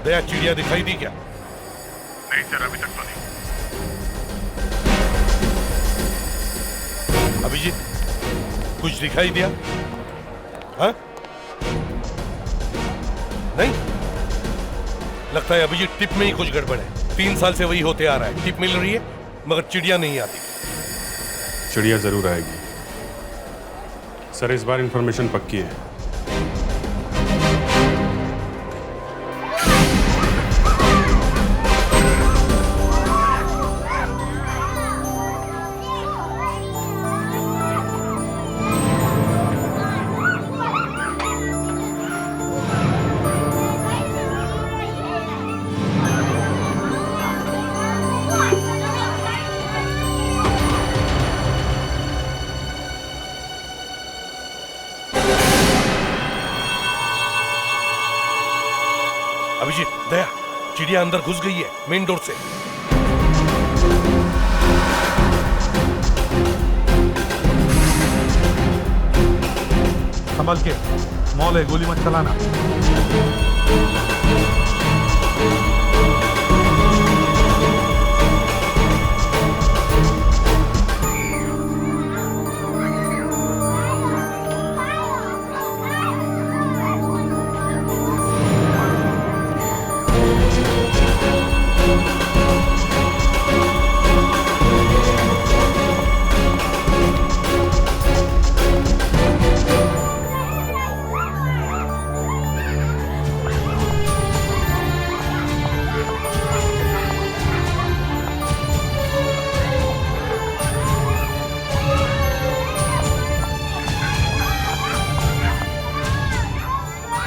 दया, चिड़िया दिखाई दी क्या? नहीं सर, अभी तक तो नहीं। अभिजीत, कुछ दिखाई दिया? हाँ? नहीं? लगता है अभिजीत टिप में ही कुछ गड़बड़ है। 3 साल से वही होते आ रहा है, टिप मिल रही है मगर चिड़िया नहीं आती। चिड़िया जरूर आएगी सर, इस बार इंफॉर्मेशन पक्की है। अभिजीत, दया, चिड़िया अंदर घुस गई है मेन डोर से। संभल के, मॉल है, गोली मत चलाना।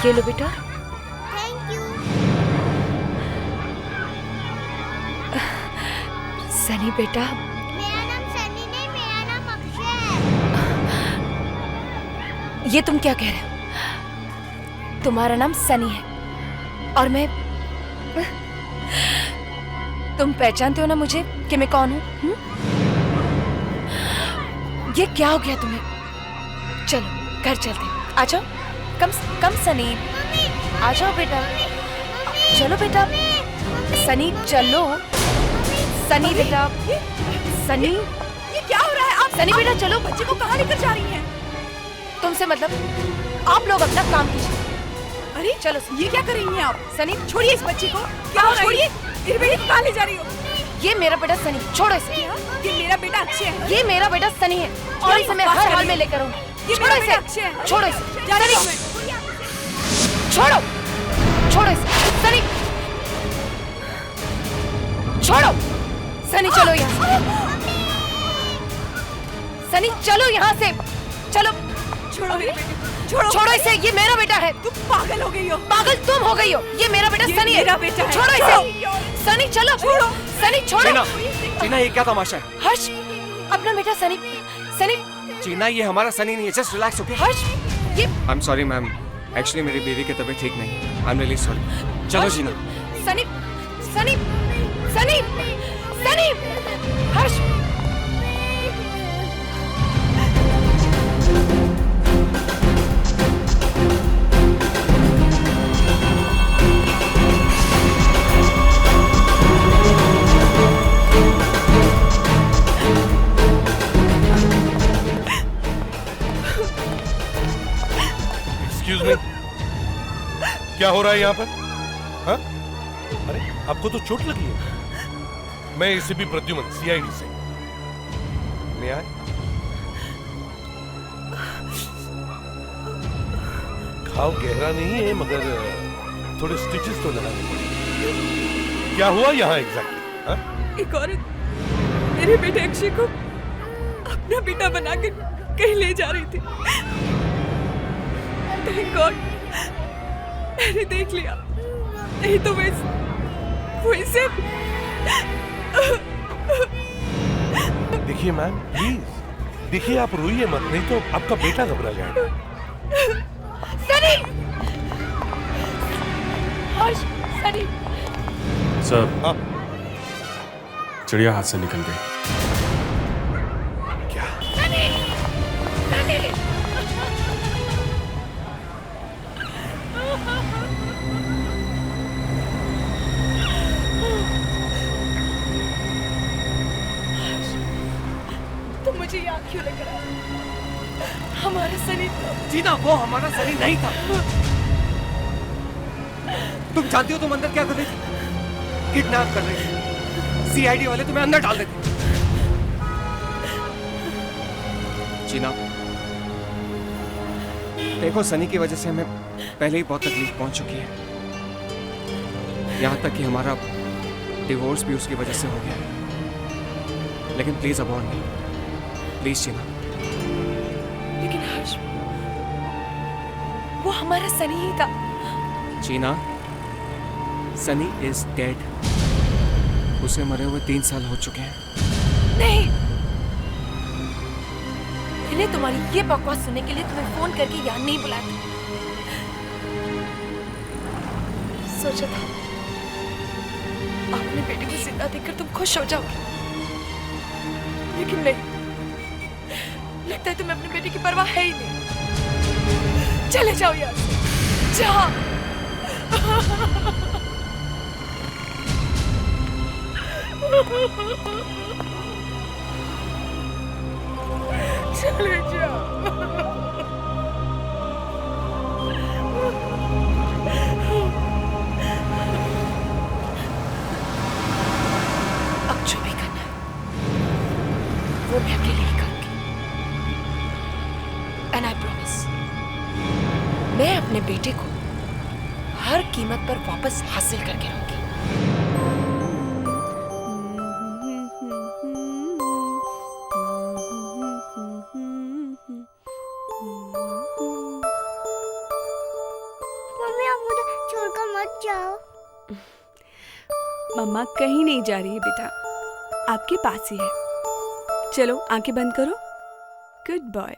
ये लो बेटा। Thank you. सनी बेटा। मेरा नाम सनी नहीं, मेरा नाम अक्षय है। ये तुम क्या कह रहे हो? तुम्हारा नाम सनी है और मैं, तुम पहचानते हो ना मुझे कि मैं कौन हूँ? ये क्या हो गया तुम्हें? चलो घर चलते, आ जाओ। कम सनी, आ जाओ बेटा। चलो बेटा, सनी चलो। सनी बेटा, सनी, ये क्या हो रहा है? आप सनी बेटा चलो। बच्चे को कहाँ लेकर जा रही हैं? तुमसे मतलब, आप लोग अपना काम कीजिए। अरे चलो, ये क्या कर रही हैं आप? सनी छोड़िए इस बच्ची को। क्या हो रहा है? छोड़िए। मेरे बेटे को कहाँ ले जा रही हो? ये मेरा बेटा सनी, छोड़ो इसे। ये मेरा बेटा अक्षय है। ये मेरा बेटा सनी है और इसे मैं हर हाल में लेकर आऊंगी। ये छोड़ो मेरा इसे, बेटा अक्षय है। छोड़ो इसे, जा रही हूँ मैं। छोड़ो, छोड़ो इसे, सनी, छोड़ो। सनी चलो यहाँ से। सनी चलो यहाँ से, चलो। छोड़ो मेरे बेटे, छोड़ो। छोड़ो इसे, ये मेरा बेटा है। तुम पागल हो गई हो। पागल तुम हो गई हो। ये मेरा बेटा ये सनी है। मेरा बेटा है। छोड़ो इसे। सनी चलो, छोड़ो। सनी छोड़ो। चीना ये क्या तमाशा है? हर्ष, अपना बेटा सनी, सनी। चीना ये हमारा सनी नहीं है, जस्ट रिलैक्स ओके? हर्ष, ये I am sorry ma'am, actually मेरी बेबी की तबीयत ठीक नहीं है। I am really sorry. चलो जीना। सनी, सनी, सनी, सनी, हर्ष। एक्सक्यूज मी, क्या हो रहा है यहाँ पर? हाँ? अरे आपको तो चोट लगी है। मैं एसीपी प्रद्युमन, सीआईडी से। मैं आए? घाव गहरा नहीं है मगर थोड़े स्टिचेस तो लगाने पड़ेंगे। क्या हुआ यहाँ एग्जैक्टली? एक औरत मेरे बेटे अक्षय को अपना बेटा बनाकर कहीं ले जा रही थी। थैंक गॉड मैंने देख लिया, नहीं तो मैं वो इसे। देखिए मैम, प्लीज देखिए, आप रोइए मत, नहीं तो आपका बेटा घबरा जाएगा। सनी, हर्ष, सनी। सर, हाँ? चिड़िया हाथ से निकल गई। क्या? सनी, सनी। मुझे यहाँ क्यों लेकर आए? हमारा सनी तो जीना, वो हमारा सनी नहीं था। तुम जानती हो तुम अंदर क्या कर रही थी? किडनैप कर रही थी। सीआईडी वाले तुम्हें अंदर डाल देते। जीना, देखो सनी की वजह से हमें पहले ही बहुत तकलीफ पहुंच चुकी है। यहां तक कि हमारा डिवोर्स भी उसकी वजह से हो गया है। लेकिन प्लीज अबॉर्ड मी, प्लीज जीना। लेकिन हर्ष, वो हमारा सनी ही था। जीना, सनी इज डेड। उसे मरे हुए 3 साल हो चुके हैं। नहीं, मैंने तुम्हारी ये बकवास सुनने के लिए तुम्हें फोन करके यहाँ नहीं बुलाया था। सोचा था अपने बेटे को जिंदा देखकर तुम खुश हो जाओगे, लेकिन नहीं, लगता है तुम्हें अपने बेटे की परवाह है ही नहीं। चले जाओ यहाँ से, जाओ। चले जाओ। अब जो भी करना है वो मैं अकेले ही करूंगी। एंड आई प्रॉमिस, मैं अपने बेटे को हर कीमत पर वापस हासिल करके रहूंगी। मम्मी आप मुझे छोड़कर मत जाओ। मम्मा कहीं नहीं जा रही है बेटा, आपके पास ही है। चलो आंखें बंद करो। Good boy.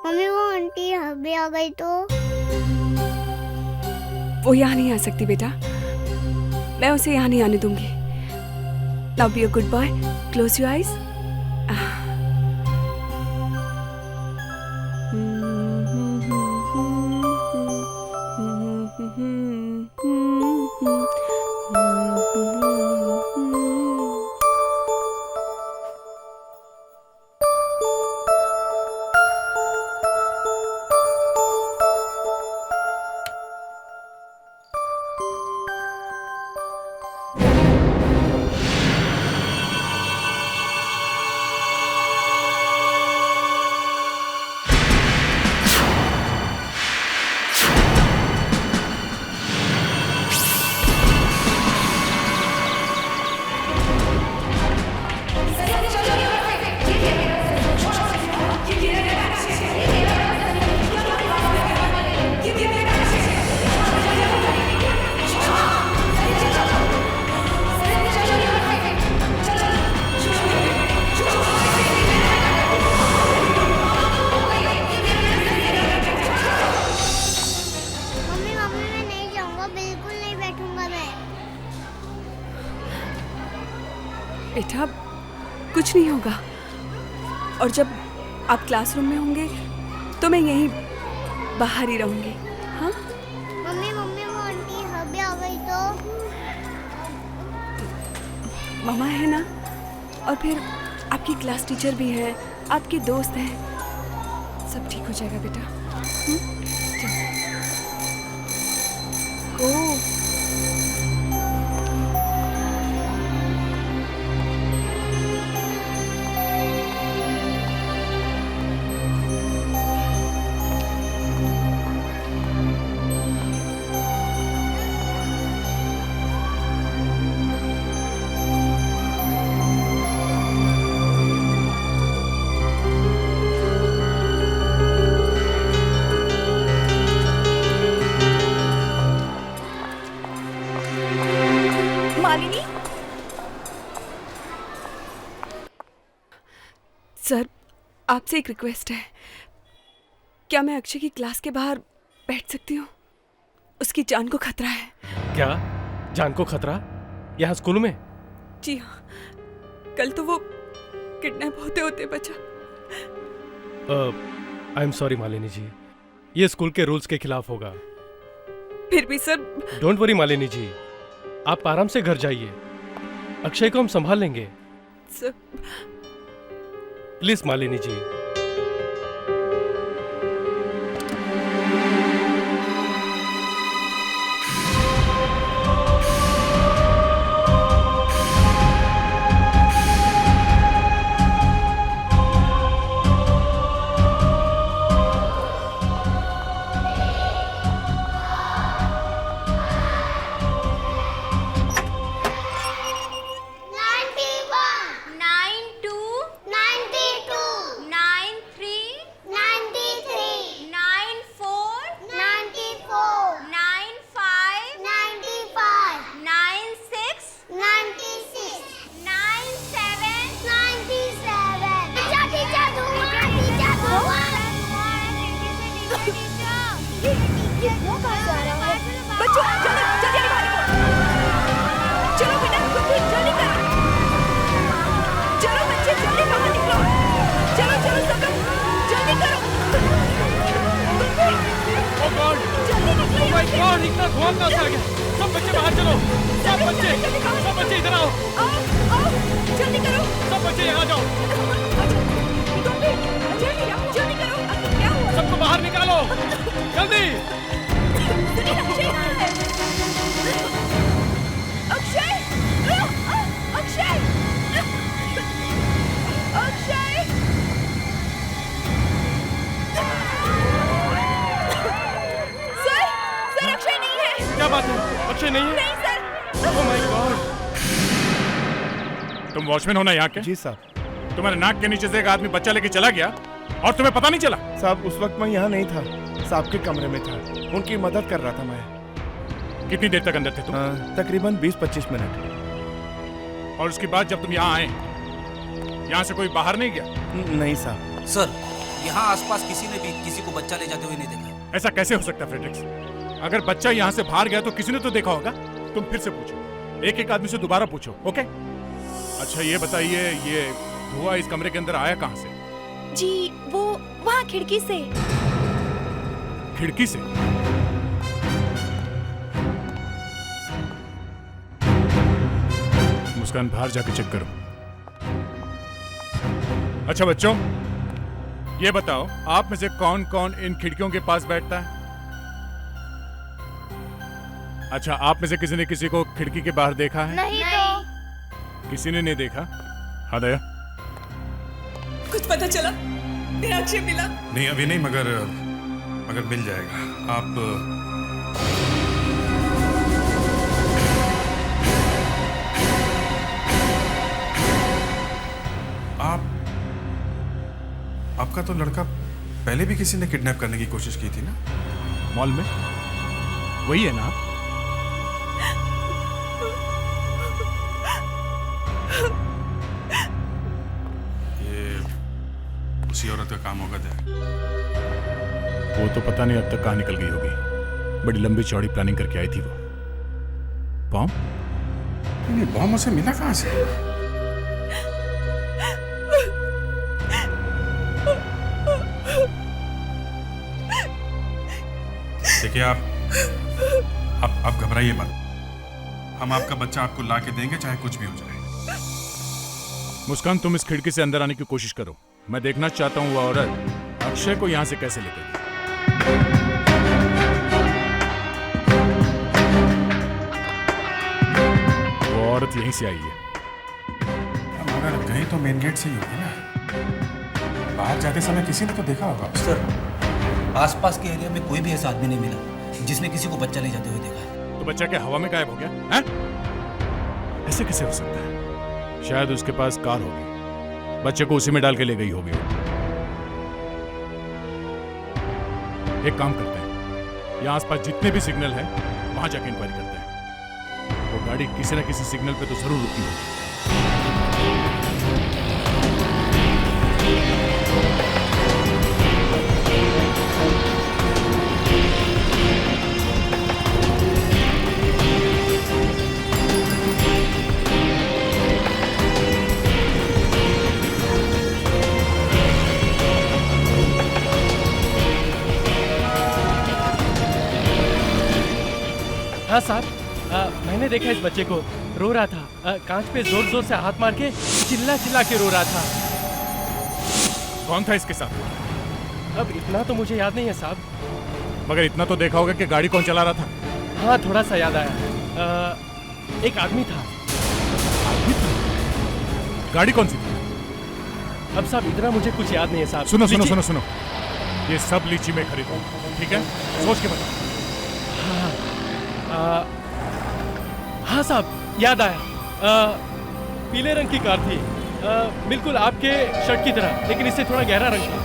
मम्मी वो आंटी अभी आ गई तो? वो यहाँ नहीं आ सकती बेटा, मैं उसे यहाँ नहीं आने दूंगी। Now be a good boy, close your eyes. बेटा कुछ नहीं होगा, और जब आप क्लासरूम में होंगे तो मैं यहीं बाहर ही रहूंगी। हाँ मम्मी मम्मी वो आंटी अभी आ गई तो? मामा है ना, और फिर आपकी क्लास टीचर भी है, आपके दोस्त हैं, सब ठीक हो जाएगा बेटा। गो। सर आपसे एक रिक्वेस्ट है, क्या मैं अक्षय की क्लास के बाहर बैठ सकती हूँ? उसकी जान को खतरा है। क्या जान को खतरा? यहाँ स्कूल में? जी हाँ, कल तो वो किडनैप होते होते बचा। आई एम सॉरी मालिनी जी, ये स्कूल के रूल्स के खिलाफ होगा। फिर भी sir. Don't worry Malini ji, आप आराम से घर जाइए, अक्षय को हम संभाल लेंगे। Sir, please Malini ji. बच्चों चलो जल्दी आगे बाहर निकलो। चलो बेटा कुछ जल्दी करो। चलो बच्चे जल्दी बाहर निकलो। चलो चलो सब लोग जल्दी करो। ओह गॉड, जल्दी निकलो। ओह माय गॉड, इतना धुआं कहां से आ गया? सब बच्चे बाहर चलो, सब बच्चे इधर आओ। आओ जल्दी करो। सब बच्चे यहाँ जाओ। तुम भी जल्दी करो। क्या हुआ? सबको बाहर निकालो जल्दी। सुनील, अक्षय कहाँ है? अक्षय! अक्षय! अक्षय! सर अक्षय नहीं है। क्या बात है? अक्षय नहीं है? नहीं सर। Oh my God. तुम वॉचमैन हो ना यहाँ के? जी साहब। तुम्हारे नाक के नीचे से एक आदमी बच्चा लेके चला गया और तुम्हें पता नहीं चला? साहब उस वक्त मैं यहाँ नहीं था, साहब के कमरे में था, उनकी मदद कर रहा था मैं। कितनी देर तक अंदर थे तुम? तकरीबन 20-25 मिनट। और उसके बाद जब तुम यहाँ आए, यहाँ से कोई बाहर नहीं गया? नहीं साहब। सर, यहाँ आसपास किसी ने भी किसी को बच्चा ले जाते हुए नहीं देखा। ऐसा कैसे हो सकता है फ्रेडरिक्स? अगर बच्चा यहाँ से बाहर गया तो किसी ने तो देखा होगा। तुम फिर से पूछो, एक एक आदमी से दोबारा पूछो, ओके? अच्छा ये बताइए, ये धुआं इस कमरे के अंदर आया कहाँ से? जी वो वहाँ खिड़की से। खिड़की से? मुस्कान, बाहर जाके चेक करो। अच्छा बच्चों, ये बताओ आप में से कौन कौन इन खिड़कियों के पास बैठता है? अच्छा, आप में से किसी ने किसी को खिड़की के बाहर देखा है? नहीं तो। किसी ने नहीं देखा? हाँ दया, कुछ पता चला? मेरा अक्षय मिला? नहीं अभी नहीं, मगर मिल जाएगा। आपका तो लड़का पहले भी किसी ने किडनैप करने की कोशिश की थी ना? मॉल में? वही है ना? ये उसी औरत का काम होगा दया। वो तो पता नहीं अब तक कहाँ निकल गई होगी। बड़ी लंबी चौड़ी प्लानिंग करके आई थी वो। बॉम्ब? नहीं, बॉम्ब उसे मिला कहाँ से? देखिए आप घबराइए मत। हम आपका बच्चा आपको ला के देंगे, चाहे कुछ भी हो जाए। मुस्कान, तुम इस खिड़की से अंदर आने की कोशिश करो। मैं देखना चाहता हूँ वो औरत अक्षय को यहाँ से कैसे लेकर गई। वो औरत यहीं से आई है। मगर गई तो मेन गेट से ही होगी ना। बाहर जाते समय किसी ने तो देखा होगा। सर, आसपास के एरिया में कोई भी ऐसा आदमी नहीं मिला जिसने किसी को बच्चा ले जाते हुए देखा है। तो बच्चा क्या हवा में गायब हो गया है? ऐसे कैसे हो सकता है? शायद उसके पास कार होगी, बच्चे को उसी में डाल के ले गई होगी। एक काम करते हैं, यहाँ आसपास जितने भी सिग्नल हैं वहां जाके इंक्वायरी करते हैं। वो गाड़ी किसी न किसी सिग्नल पे तो जरूर रुकी होगी। हाँ साहब, मैंने मैंने देखा इस बच्चे को, रो रहा था, कांच पे जोर जोर से हाथ मार के चिल्ला चिल्ला के रो रहा था। कौन था इसके साथ? अब इतना तो मुझे याद नहीं है साहब। मगर इतना तो देखा होगा कि गाड़ी कौन चला रहा था? हाँ, थोड़ा सा याद आया। एक आदमी था। गाड़ी कौन सी थी? अब साहब इतना मुझे कुछ याद नहीं है साहब। सुनो सुनो सुनो सुनो, ये सब लीची में खरीदो, ठीक है? सोच के बताओ। हाँ साहब, याद आया। पीले रंग की कार थी, बिल्कुल आपके शर्ट की तरह, लेकिन इससे थोड़ा गहरा रंग था।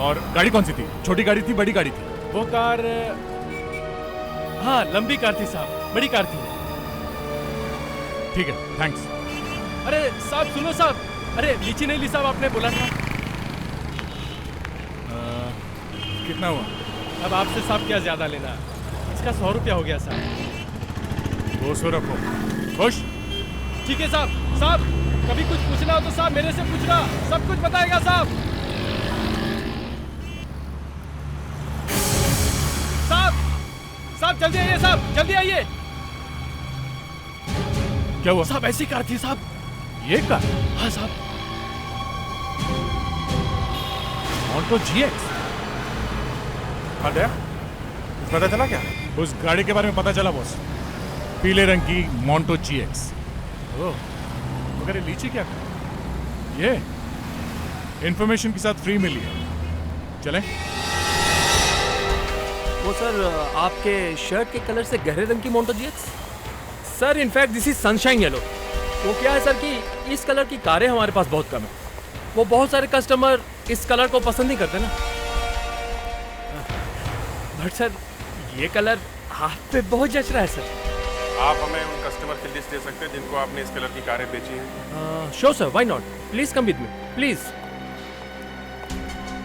और गाड़ी कौन सी थी? छोटी गाड़ी थी, बड़ी गाड़ी थी? वो कार, हाँ लंबी कार थी साहब, बड़ी कार थी। ठीक है, थैंक्स। अरे साहब सुनो साहब, अरे लीची नहीं ली साहब, आपने बोला था। कितना हुआ? अब आपसे साहब क्या ज्यादा लेना, इसका 100 रुपया हो गया साहब। 200 रखो। खुश? ठीक है साहब। साहब कभी कुछ पूछना हो तो साहब मेरे से पूछना, सब कुछ बताएगा साहब। साहब जल्दी आइए साहब, जल्दी आइए। क्या हुआ? साहब ऐसी कार थी साहब। ये कार? हाँ साहब। Monte GX। पता चला क्या? उस गाड़ी के बारे में पता चला बॉस, पीले रंग की मोंटो GX। ओह, मगर ये लीची क्या कर? ये इंफॉर्मेशन के साथ फ्री मिली है। चलें? वो सर आपके शर्ट के कलर से गहरे रंग की Monte GX? Sir in fact this is sunshine yellow. वो क्या है सर कि इस कलर की कारें हमारे पास बहुत कम है, वो बहुत सारे कस्टमर इस कलर को पसंद नहीं करते ना। बट सर ये कलर आप पे बहुत जच रहा है सर। आप हमें उन कस्टमर की लिस्ट दे सकते हैं जिनको आपने इस कलर की कारें बेची हैं? Sure sir, why not, please come with me please.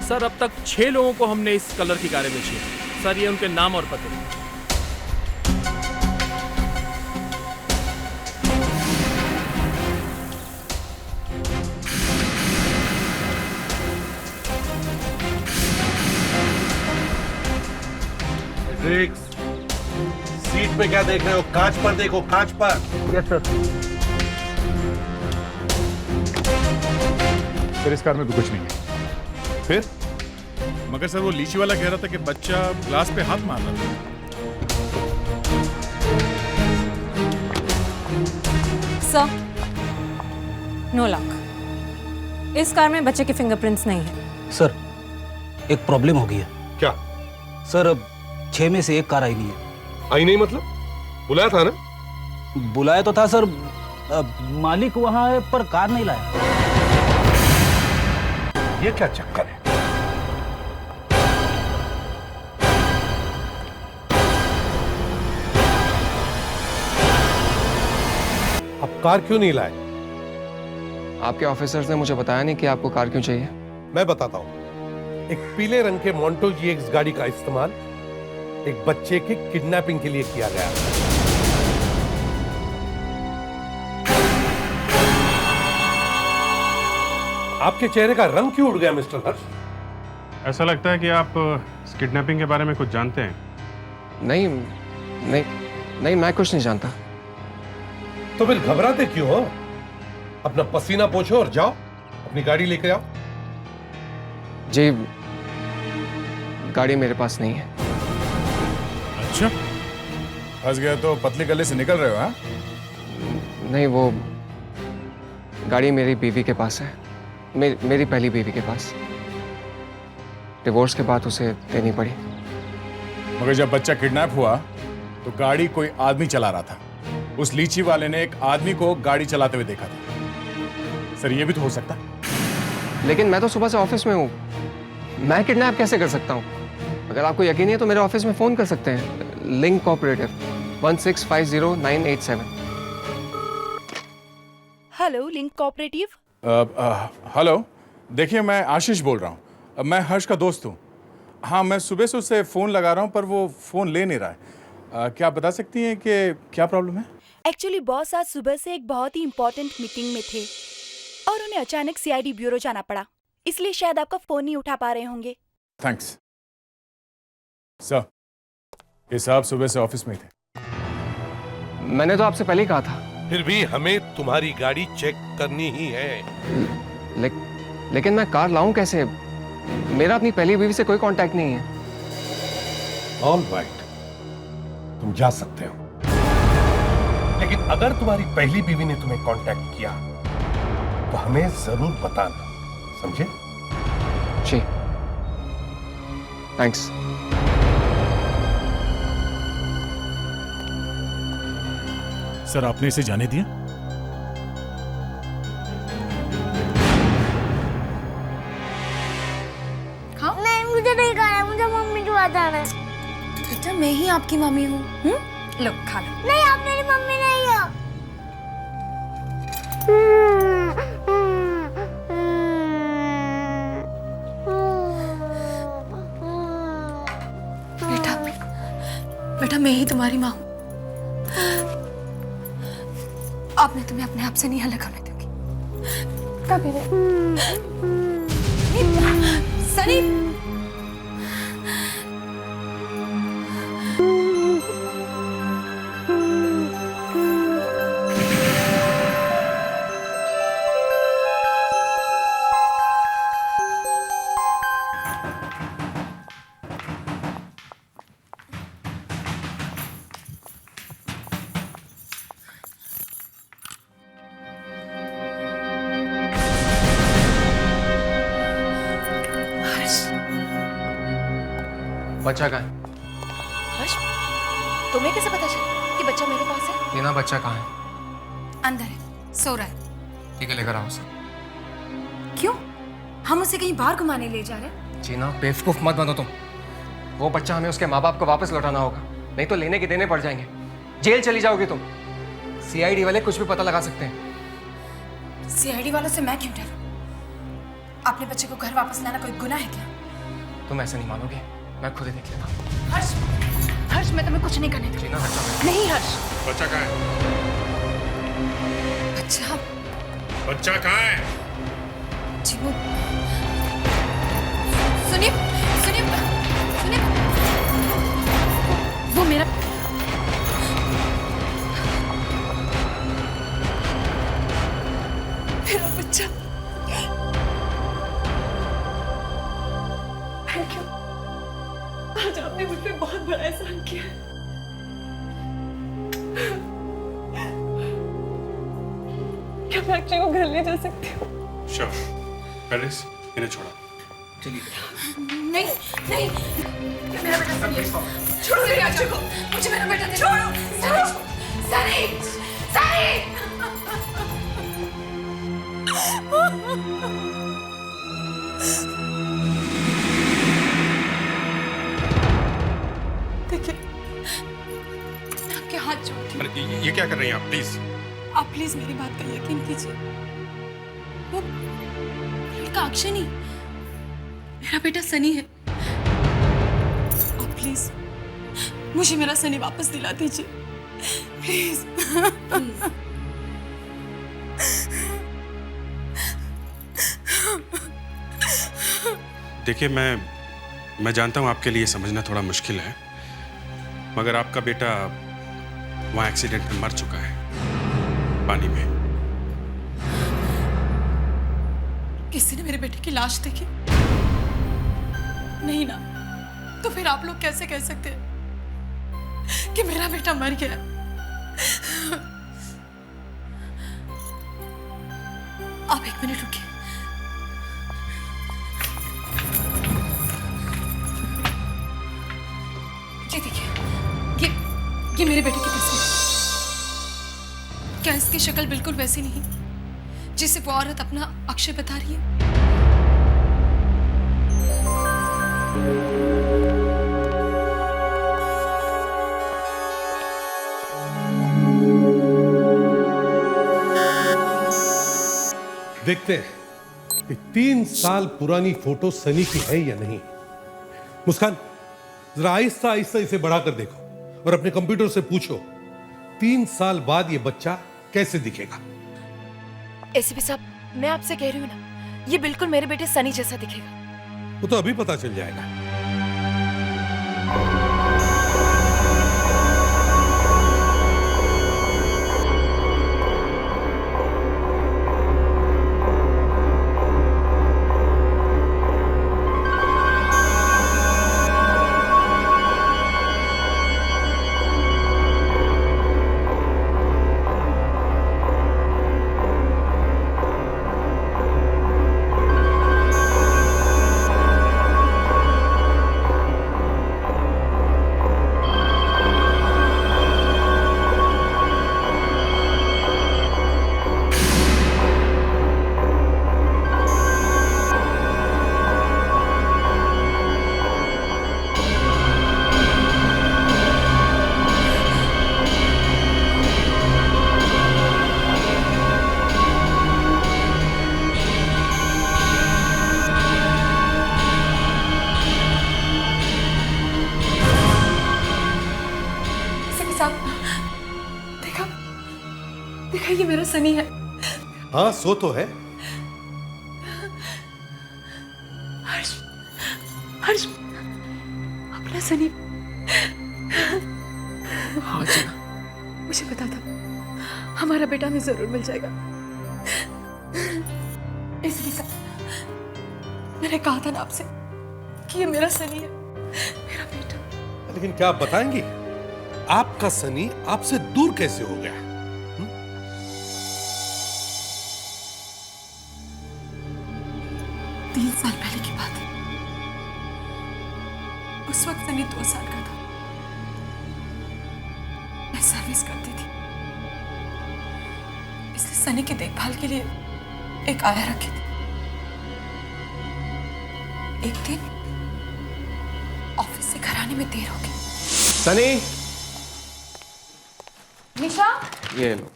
Sir अब तक 6 लोगों को हमने इस कलर की कारें बेची है सर, ये उनके नाम और पते। सीट पे क्या देख रहे हो? कांच पर देखो, कांच पर। Yes sir. फिर इस कार में भी कुछ नहीं है। फिर? मगर सर वो लीची वाला कह रहा था कि बच्चा ग्लास पे हाथ मार रहा था। Sir, no luck. इस कार में बच्चे के फिंगरप्रिंट्स नहीं है। सर एक प्रॉब्लम हो गई है। क्या? सर अब 6 में से 1 कार आई नहीं है। आई नहीं मतलब? बुलाया था ना? बुलाया तो था सर, मालिक वहां है पर कार नहीं लाया। ये क्या चक्कर है? अब कार क्यों नहीं लाए? आपके ऑफिसर्स ने मुझे बताया नहीं कि आपको कार क्यों चाहिए। मैं बताता हूं। एक पीले रंग के मोंटो GX गाड़ी का इस्तेमाल एक बच्चे की किडनैपिंग के लिए किया गया। आपके चेहरे का रंग क्यों उड़ गया मिस्टर हर्ष? ऐसा लगता है कि आप इस किडनैपिंग के बारे में कुछ जानते हैं। नहीं नहीं नहीं, मैं कुछ नहीं जानता। तो फिर घबराते क्यों हो? अपना पसीना पोछो और जाओ, अपनी गाड़ी लेकर आओ। जी गाड़ी मेरे पास नहीं है। अच्छा, फंस गया तो पतली गले से निकल रहे हो? हाँ, नहीं, वो गाड़ी मेरी बीवी के पास है, मेरी पहली बीवी के पास। डिवोर्स के बाद उसे देनी पड़ी। मगर जब बच्चा किडनैप हुआ तो गाड़ी कोई आदमी चला रहा था। उस लीची वाले ने एक आदमी को गाड़ी चलाते हुए देखा था। सर ये भी तो हो सकता। लेकिन मैं तो सुबह से ऑफिस में हूँ, मैं किडनैप कैसे कर सकता हूँ? अगर आपको यकीन नहीं है तो मेरे ऑफिस में फोन कर सकते हैं, link cooperative 1650987। Hello link cooperative. Hello, देखिए मैं आशीष बोल रहा हूँ। मैं हर्ष का दोस्त हूँ। हाँ, मैं सुबह से उससे फ़ोन लगा रहा हूँ पर वो फ़ोन ले नहीं रहा है। क्या आप बता सकती हैं कि क्या प्रॉब्लम है? एक्चुअली बॉस आज सुबह से एक बहुत ही इम्पोर्टेंट मीटिंग में थे और उन्हें अचानक CID ब्यूरो जाना पड़ा, इसलिए शायद आपका फ़ोन नहीं उठा पा रहे होंगे। Thanks sir. ये साहब सुबह से ऑफिस में ही थे। मैंने तो आपसे पहले ही कहा था। फिर भी हमें तुम्हारी गाड़ी चेक करनी ही है। लेकिन मैं कार लाऊं कैसे? मेरा अपनी पहली बीवी से कोई कांटेक्ट नहीं है। ऑल राइट, तुम जा सकते हो, लेकिन अगर तुम्हारी पहली बीवी ने तुम्हें कांटेक्ट किया तो हमें जरूर बताना, समझे? जी, थैंक्स। सर, आपने इसे जाने दिया? हाँ? नहीं, मुझे नहीं खाना, मुझे मम्मी के पास जाना है। बेटा मैं ही आपकी मम्मी हूँ। लो खा लो। नहीं, आप मेरी मम्मी नहीं हो। बेटा बेटा मैं ही तुम्हारी माँ हूँ। अब मैं तुम्हें अपने आप से नहीं अलग होने दूंगी। कभी नहीं। सनी, बच्चा कहाँ है? हर्ष, तुम्हें कैसे पता चला कि बच्चा मेरे पास है? टीना, बच्चा कहाँ है? अंदर है, सो रहा है। ठीक है, लेकर आओ उसे। क्यों? हम उसे कहीं बाहर घुमाने ले जा रहे हैं? जीना, बेवकूफ मत बनो तुम। वो बच्चा हमें उसके माँ बाप को वापस लौटाना होगा, नहीं तो लेने के देने पड़ जाएंगे। जेल चली जाओगी तुम। सीआईडी वाले कुछ भी पता लगा सकते हैं। सीआईडी वालों से मैं क्यों डरूं? अपने बच्चे को घर वापस लाना कोई गुनाह है क्या? तुम ऐसे नहीं मानोगे, मैं खुद ही देख लेता हूँ। हर्ष, हर्ष मैं तुम्हें कुछ नहीं करने दूंगी। जीना, बच्चा नहीं हर्ष। बच्चा कहाँ है? बच्चा बच्चा कहाँ है? जी वो सुनिए सुनिए सुनिए, वो मेरा बच्चा। Thank you. आज आपने मुझ पे बहुत बड़ा एहसान किया है। क्या मैं अक्षय को घर ले जा सकती हूँ? श्योर। पेरिस, इन्हें छोड़ो। चलिए। नहीं नहीं, मेरा बेटा सनी, छोड़ो मेरे अक्षय को। मुझे मेरा बेटा दे। छोड़ो सनी, सनी। देखिए, मैं आपके हाथ जोड़ती हूँ। अरे ये क्या कर रही हैं आप? प्लीज आप प्लीज मेरी बात का यकीन कीजिए। वो लड़का अक्षय नहीं, मेरा बेटा सनी है। आप प्लीज मुझे मेरा सनी वापस दिला दीजिए, प्लीज। देखिए, मैं जानता हूँ आपके लिए समझना थोड़ा मुश्किल है, मगर आपका बेटा वहाँ एक्सीडेंट में मर चुका है, पानी में। किसी ने मेरे बेटे की लाश देखी? नहीं ना, तो फिर आप लोग कैसे कह सकते हैं कि मेरा बेटा मर गया? आप एक मिनट रुकिए। ये देखिए, ये मेरे बेटे की तस्वीर। क्या इसकी शक्ल बिल्कुल वैसी नहीं जिसे वो औरत अपना अक्षय बता रही है? देखते हैं कि 3 साल पुरानी फोटो सनी की है या नहीं। मुस्कान, जरा आहिस्ता आहिस्ता इसे बढ़ाकर देखो और अपने कंप्यूटर से पूछो 3 साल बाद ये बच्चा कैसे दिखेगा। एसीपी साहब, मैं आपसे कह रही हूँ ना, ये बिल्कुल मेरे बेटे सनी जैसा दिखेगा। वो तो अभी पता चल जाएगा। देखा, ये मेरा सनी है। हाँ, सो तो है। हर्ष, हर्ष, अपना सनी। हाँ जीना, मुझे पता था हमारा बेटा हमें जरूर मिल जाएगा, इसलिए सब मैंने कहा था ना आपसे कि ये मेरा सनी है, मेरा बेटा। लेकिन क्या आप बताएंगी, आपका सनी आपसे दूर कैसे हो गया? 3 साल पहले की बात है। उस वक्त सनी 2 साल का था। मैं सर्विस करती थी, इसलिए सनी की देखभाल के लिए एक आया रखी थी। एक दिन ऑफिस से घर आने में देर हो गई। सनी, निशा, ये लो।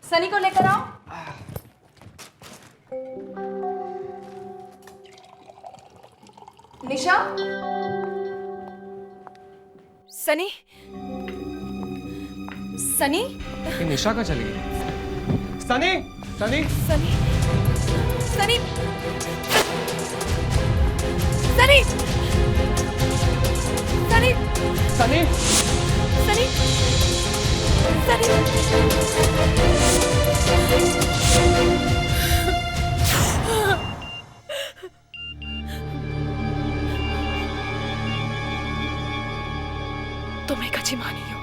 सनी को लेकर आओ। निशा, सनी, सनी, ये निशा का चली गई। सनी, सनी, सनी, सनी, सनी, सनी, सनी, सनी, तुम एक अच्छी माँ नहीं हो,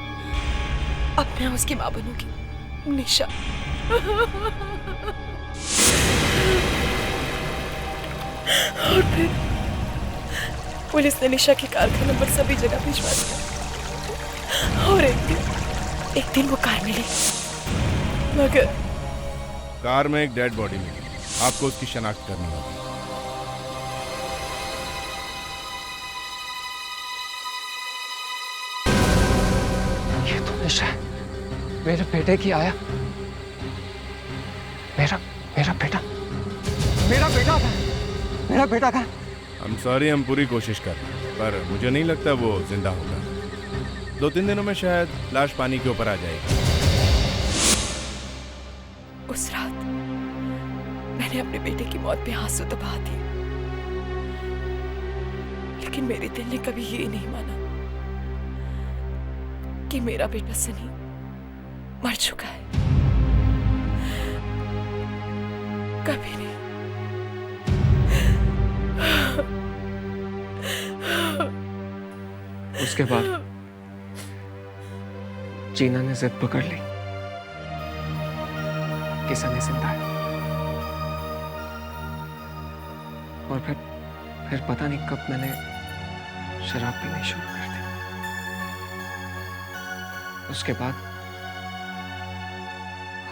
अब मैं उसकी माँ बनूंगी। निशा, और फिर पुलिस ने निशा की कार का नंबर सभी जगह भिजवा दिया, और एक दिन वो कार मिली, मगर कार में एक डेड बॉडी मिली, आपको उसकी शनाख्त करनी होगी। ये तो निशा है, मेरे बेटे की आया। मेरा मेरा बेटा, मेरा बेटा था, मेरा बेटा था। हम सॉरी, हम पूरी कोशिश कर रहे हैं, पर मुझे नहीं लगता वो जिंदा होगा। 2-3 दिनों में शायद लाश पानी के ऊपर आ जाएगी। उस रात मैंने अपने बेटे की मौत पे आंसू तो बहा दिए, लेकिन मेरे दिल ने कभी ये नहीं माना कि मेरा बेटा सनी मर चुका है। कभी नहीं। उसके बाद जीना ने जिद पकड़ ली कि सनी जिंदा है, और फिर पता नहीं कब मैंने शराब पीनी शुरू कर दी। उसके बाद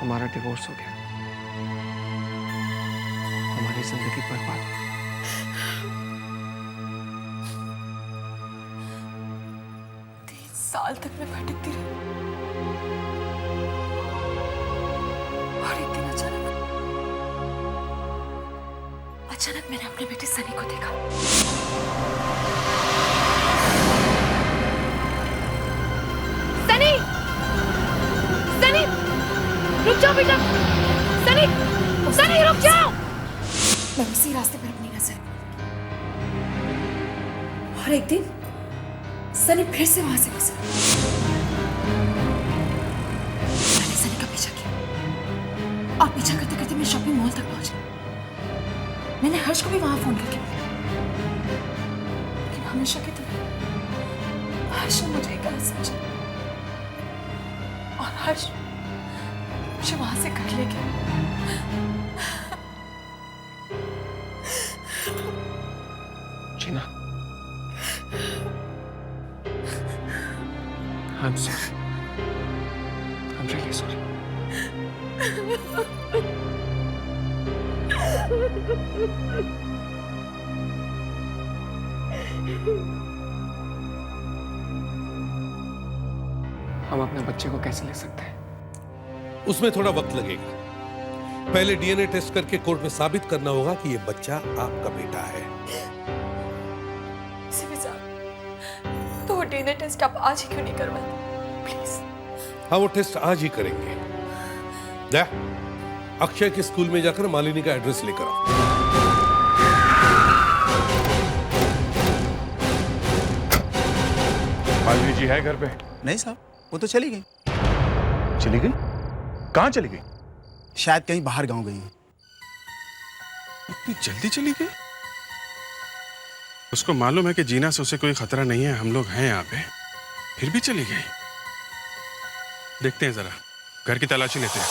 हमारा डिवोर्स हो गया, हमारी जिंदगी बर्बाद हो गई। 3 साल तक मैं भटकती रही, और एक दिन अचानक मैंने अपने बेटे सनी को देखा। सनी, सनी, रुक जाओ बेटा, सनी, सनी रुक जाओ। मैं उसी रास्ते पर अपनी नजर, और एक दिन सनी फिर से वहां से गुजरा। मैंने सनी का पीछा किया, और पीछा करते करते मैं शॉपिंग मॉल तक पहुंची। मैंने हर्ष को भी वहां फोन करके बुलाया, लेकिन हमेशा की तरह हर्ष ने मुझे गलत समझा, और हर्ष मुझे वहां से घर ले गया। जीना, I'm sorry. I'm really sorry. हम अपने बच्चे को कैसे ले सकते हैं? उसमें थोड़ा वक्त लगेगा। पहले डीएनए टेस्ट करके कोर्ट में साबित करना होगा कि ये बच्चा आपका बेटा है। तो वो डीएनए टेस्ट आप आज ही क्यों नहीं करवाते? प्लीज। हाँ, वो टेस्ट आज ही करेंगे, जा, अक्षय के स्कूल में जाकर मालिनी का एड्रेस लेकर आओ। मालिनी जी है घर पे? नहीं साहब, वो तो चली गई। चली गई? कहाँ चली गई? शायद कहीं बाहर गांव गई है। इतनी जल्दी चली गई? उसको मालूम है कि जीना से उसे कोई खतरा नहीं है, हम लोग हैं यहाँ पे, फिर भी चली गई। देखते हैं जरा, घर की तलाशी लेते हैं।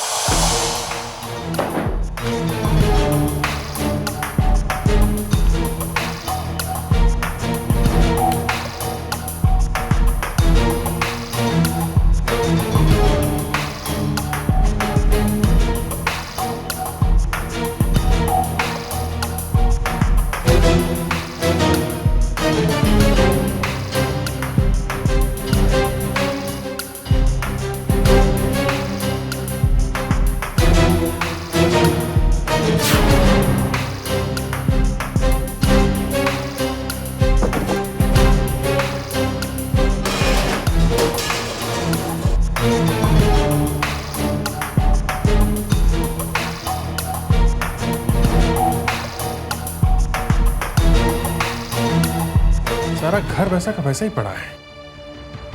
सारा घर वैसा का वैसा ही पड़ा है,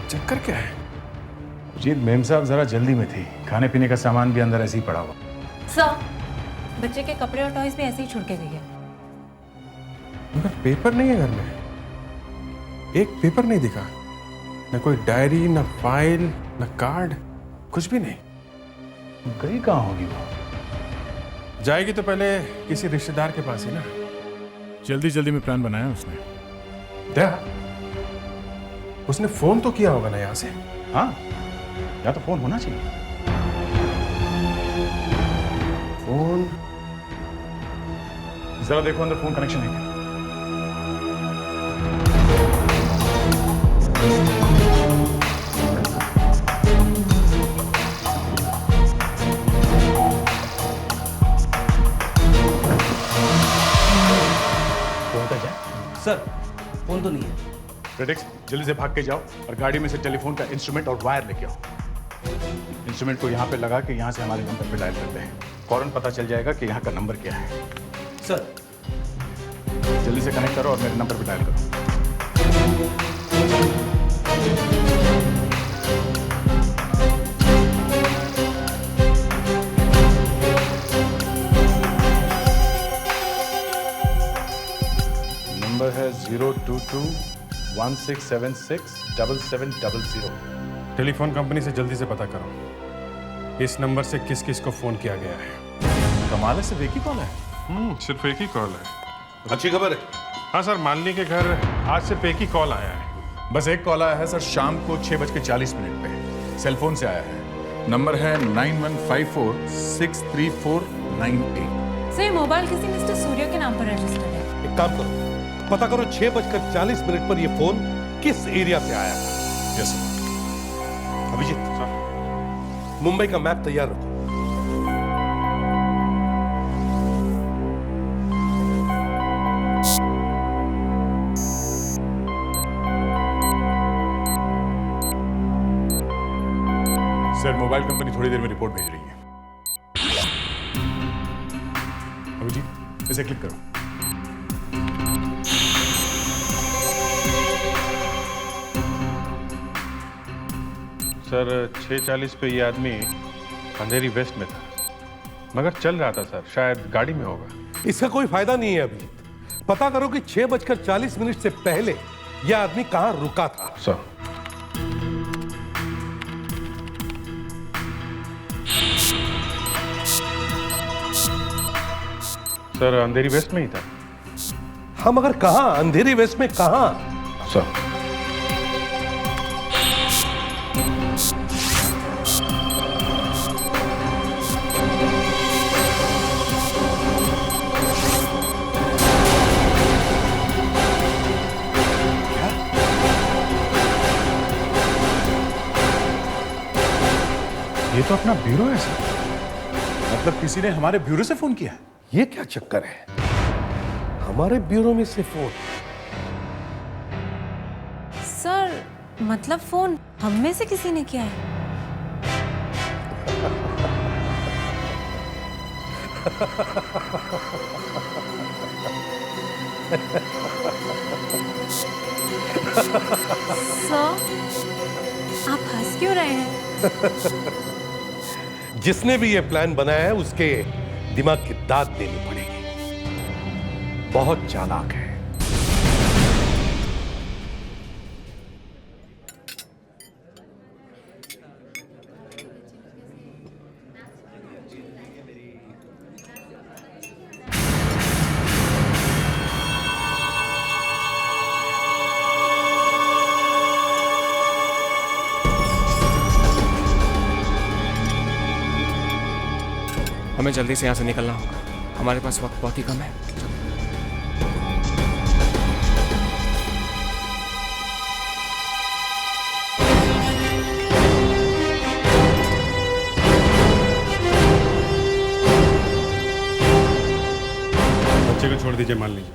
चक्कर क्या है? जी मेम साहब जरा जल्दी में थी, खाने पीने का सामान भी अंदर ऐसे ही पड़ा हुआ। सर, बच्चे के कपड़े और टॉयज भी ऐसे ही छोड़ के गई है। मगर पेपर नहीं है घर में, एक पेपर नहीं दिखा, न कोई डायरी, न फाइल, न कार्ड, कुछ भी नहीं। गई कहाँ होगी वो? जाएगी तो पहले किसी रिश्तेदार के पास ही ना। जल्दी जल्दी में प्लान बनाया उसने। दया, उसने फोन तो किया होगा ना यहाँ से? हाँ, या तो फोन होना चाहिए। फोन जरा देखो अंदर फोन कनेक्शन है क्या? सर, फोन तो नहीं है। प्रेडिक्स, जल्दी से भाग के जाओ और गाड़ी में से टेलीफोन का इंस्ट्रूमेंट और वायर लेके आओ। इंस्ट्रूमेंट को यहाँ पे लगा के यहाँ से हमारे नंबर पे डायल करते हैं। फौरन पता चल जाएगा कि यहाँ का नंबर क्या है। सर, जल्दी से कनेक्ट करो और मेरे नंबर पे डायल करो। नंबर है 022-1676-7700। टेलीफोन कंपनी से जल्दी से पता करो इस नंबर से किस किस को फोन किया गया है। कमाल है, सिर्फ एक ही कॉल है। सिर्फ एक ही कॉल है। अच्छी खबर है। हाँ सर, मालिनी के घर आज सिर्फ एक ही कॉल आया है। बस एक कॉल आया है सर, शाम को 6:40 पे सेलफोन से आया है। नंबर है 9154-63498। सर, ये मोबाइल किसी मिस्टर सूर्य के नाम पर रजिस्टर्ड है। एक काम करो, पता करो 6:40 पर ये फोन किस एरिया से आया था। Yes sir. अभिजीत, मुंबई का मैप तैयार रखो। सर, मोबाइल कंपनी थोड़ी देर में रिपोर्ट भेज रही है। अभिजीत, इसे क्लिक करो। सर 6:40 पे ये आदमी अंधेरी वेस्ट में था, मगर चल रहा था सर, शायद गाड़ी में होगा। इसका कोई फायदा नहीं है अभी। पता करो कि 6:40 से पहले यह आदमी कहां रुका था। सर, सर अंधेरी वेस्ट में ही था। हाँ, मगर कहां? अंधेरी वेस्ट में कहां? सर, ये तो अपना ब्यूरो है सर। मतलब किसी ने हमारे ब्यूरो से फोन किया है। ये क्या चक्कर है? हमारे ब्यूरो में से फोन? सर, मतलब फोन हम में से किसी ने किया है। सर, आप हंस क्यों रहे हैं? जिसने भी ये प्लान बनाया है उसके दिमाग की दाद देनी पड़ेगी। बहुत चालाक है। हमें जल्दी से यहाँ से निकलना होगा, हमारे पास वक्त बहुत ही कम है। बच्चे को छोड़ दीजिए, मान लीजिए।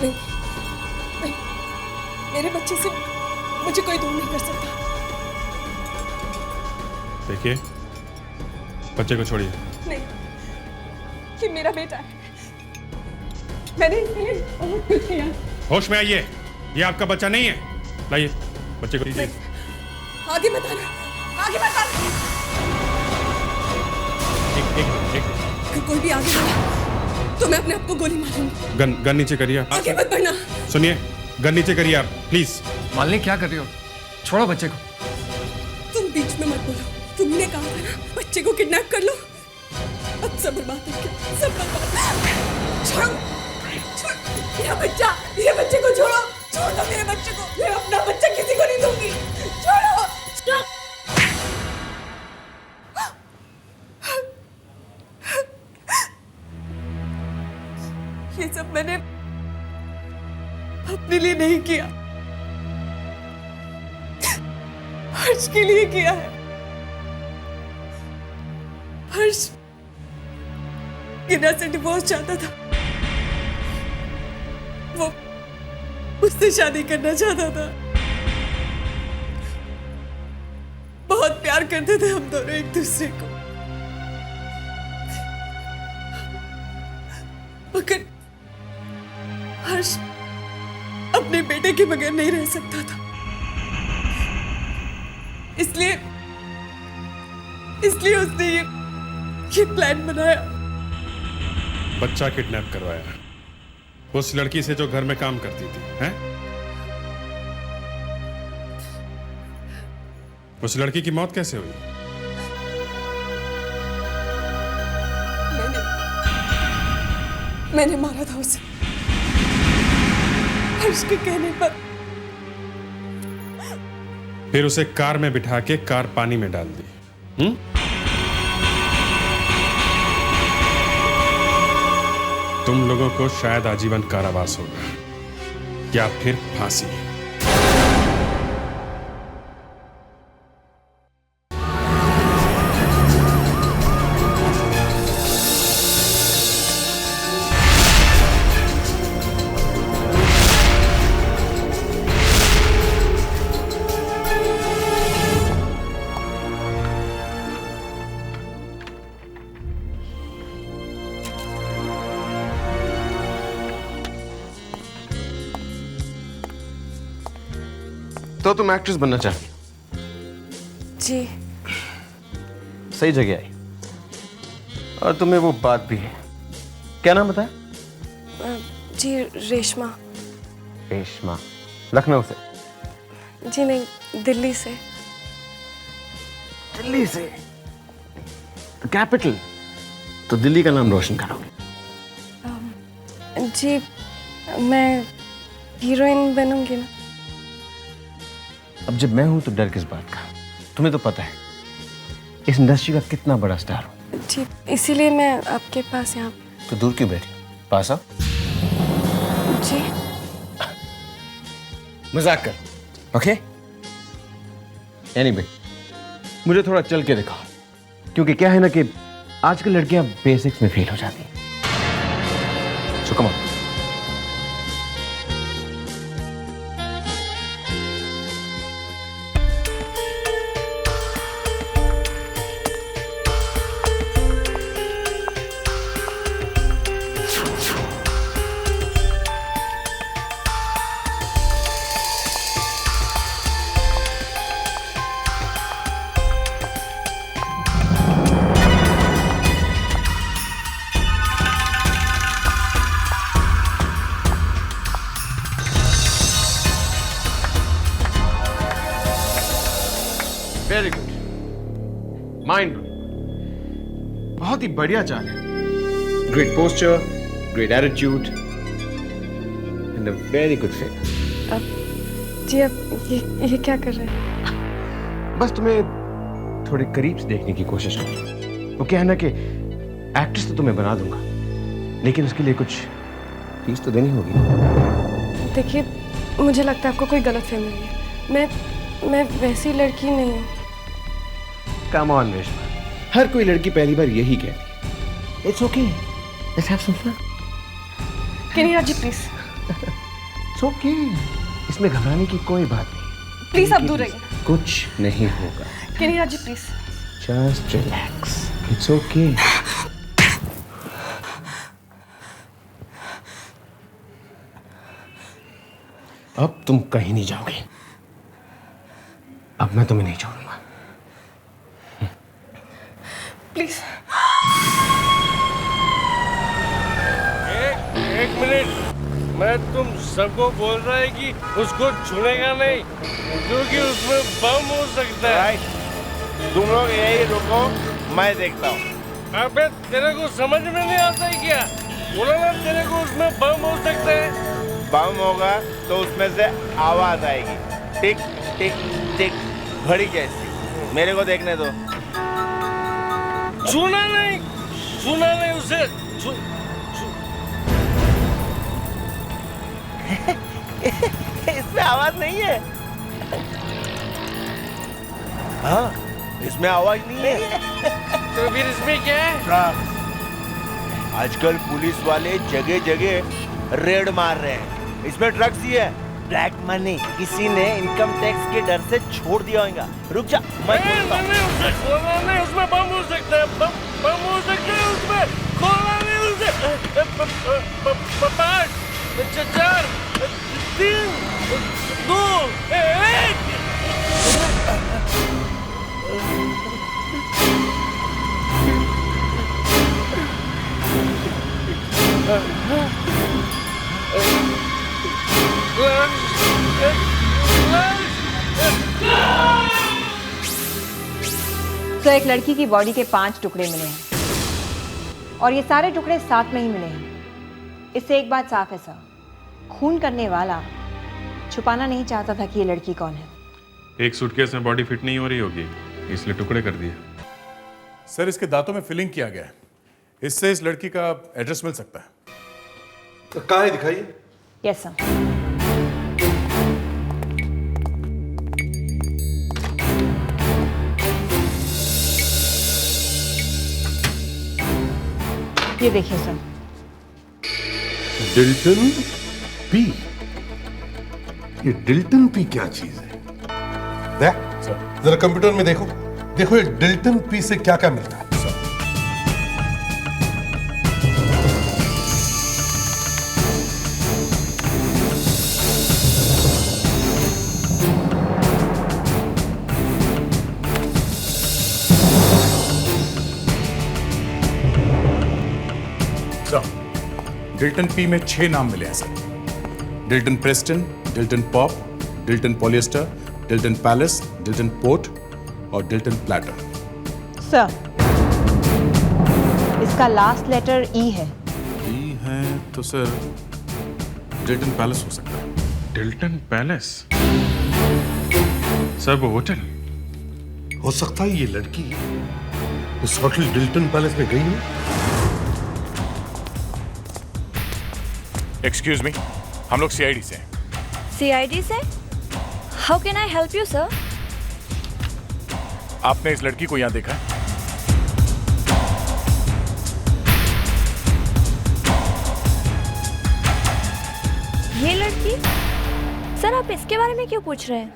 नहीं, नहीं, मेरे बच्चे से मुझे कोई दूर नहीं कर सकता। देखिए, बच्चे को छोड़िए। नहीं, ये मेरा बेटा है। मैंने इसके लिए बहुत कुछ किया। होश में आइए, ये आपका बच्चा नहीं है। लाइए बच्चे को लीजिए। आगे मत आना, आगे मत आना। अगर कोई भी आगे बढ़ा तो मैं अपने आप को गोली मारूंगी। गन नीचे करिए आप। आगे मत बढ़ना। सुनिए, गन नीचे करिए आप, प्लीज। मालिनी क्या कर रही हो? छोड़ो बच्चे को। तुम बीच में मत बोलो। तुमने कहा था ना बच्चे को किडनैप कर लो। अब सब बर्बाद हो गया, सब बर्बाद। छोड़ो, मेरा बच्चा, मेरे बच्चे को छोड़ो। छोड़ दो मेरे बच्चे को। मैं अपना बच्चा किसी को नहीं दूंगी। छोड़ो। स्टॉप। ये सब मैंने अपने लिए नहीं किया, हर्ष के लिए किया है। हर्ष गिना से डिवोर्स चाहता था। वो उससे शादी करना चाहता था। बहुत प्यार करते थे हम दोनों एक दूसरे को। मगर हर्ष अपने बेटे के बगैर नहीं रह सकता था। इसलिए उसने ये प्लान बनाया। बच्चा किडनैप करवाया उस लड़की से जो घर में काम करती थी, हैं? उस लड़की की मौत कैसे हुई? मैंने मारा था उसे, हर्ष के कहने पर। फिर उसे कार में बिठा के कार पानी में डाल दी। तुम लोगों को शायद आजीवन कारावास होगा या फिर फांसी। तो तुम एक्ट्रेस बनना चाहती? जी। सही जगह आई। और तुम्हें वो बात भी है। क्या नाम बताया? जी रेशमा। रेशमा, लखनऊ से? जी नहीं, दिल्ली से। दिल्ली से? तो कैपिटल, तो दिल्ली का नाम रोशन करोगे। जी मैं हीरोइन बनूंगी ना। अब जब मैं हूं तो डर किस बात का? तुम्हें तो पता है इस इंडस्ट्री का कितना बड़ा स्टार हूं। जी इसीलिए मैं आपके पास यहाँ। तो दूर क्यों बैठी? पास आओ। जी मजाक कर, ओके? एनीवे, मुझे थोड़ा चल के दिखाओ, क्योंकि क्या है ना कि आजकल लड़कियां बेसिक्स में फेल हो जाती हैं। So come on. बहुत ही बढ़िया चाल है। Great posture, great attitude and a very good figure. जी अब ये क्या कर रहे हैं? बस तुम्हें थोड़े करीब से देखने की कोशिश कर। वो क्या है ना कि एक्ट्रेस तो तुम्हें बना दूंगा, लेकिन उसके लिए कुछ फीस तो देनी होगी। देखिए, मुझे लगता है आपको कोई गलतफहमी हुई है। मैं वैसी लड़की नहीं हूँ। कम ऑन रेशमा, हर कोई लड़की पहली बार यही कहती है। It's okay, let's have some fun. Kenira ji please. It's okay, इसमें घबराने की कोई बात नहीं। प्लीज आप दूर रहिए। कुछ नहीं होगा। Kenira ji please. Just relax, it's okay. अब तुम कहीं नहीं जाओगे। अब मैं तुम्हें नहीं छोड़ूंगा। प्लीज। एक मिनट, मैं तुम सबको बोल रहा है कि उसको छूनेगा नहीं, क्योंकि उसमें बम हो सकता है। तुम लोग यही रुको, मैं देखता हूँ। अबे तेरे को समझ में नहीं आता है क्या? बोला ना तेरे को उसमें बम हो सकता है। बम होगा तो उसमें से आवाज आएगी, टिक टिक टिक, घड़ी जैसी। मेरे को देखने दो। छूना नहीं उसे। इसमें आवाज नहीं है। हाँ, इसमें आवाज नहीं है। तो फिर इसमें क्या है? आजकल पुलिस वाले जगह जगह रेड मार रहे हैं। इसमें ड्रग्स ही है, ब्लैक मनी। किसी ने इनकम टैक्स के डर से छोड़ दिया होगा। रुक जा, मैं खोलता हूं। नहीं, उसमें बम हो सकता है। बम हो सकता है उसमें। खोलना नहीं उसे। 5 4 3 2 1। तो एक लड़की की बॉडी के 5 टुकड़े मिले हैं और ये सारे टुकड़े साथ में ही मिले हैं। इससे एक बात साफ है सर, खून करने वाला छुपाना नहीं चाहता था कि ये लड़की कौन है। एक सूटकेस में बॉडी फिट नहीं हो रही होगी, इसलिए टुकड़े कर दिए। सर, इसके दांतों में फिलिंग किया गया है, इससे इस लड़की का एड्रेस मिल सकता है। तो कहाँ है, दिखाइए। Yes sir. ये देखिए सर। डिल्टन पी। ये डिल्टन पी क्या चीज है? देख जरा कंप्यूटर में देखो। देखो ये डिल्टन पी से क्या क्या मिलता है। डिल्टन पी में 6 नाम मिले हैं sir. डिल्टन Preston, डिल्टन pop, डिल्टन polyester, डिल्टन palace, डिल्टन port और डिल्टन प्लैटर। सर, इसका लास्ट लेटर ई है। ई है तो सर डिल्टन पैलेस हो सकता है। डिल्टन पैलेस? सर वो होटल हो सकता है ये लड़की इस होटल डिल्टन पैलेस में गई हो। एक्सक्यूज मी, हम लोग सीआईडी से हैं। सीआईडी से? How can I help you sir? आपने इस लड़की को यहाँ देखा है? ये लड़की? सर आप इसके बारे में क्यों पूछ रहे हैं?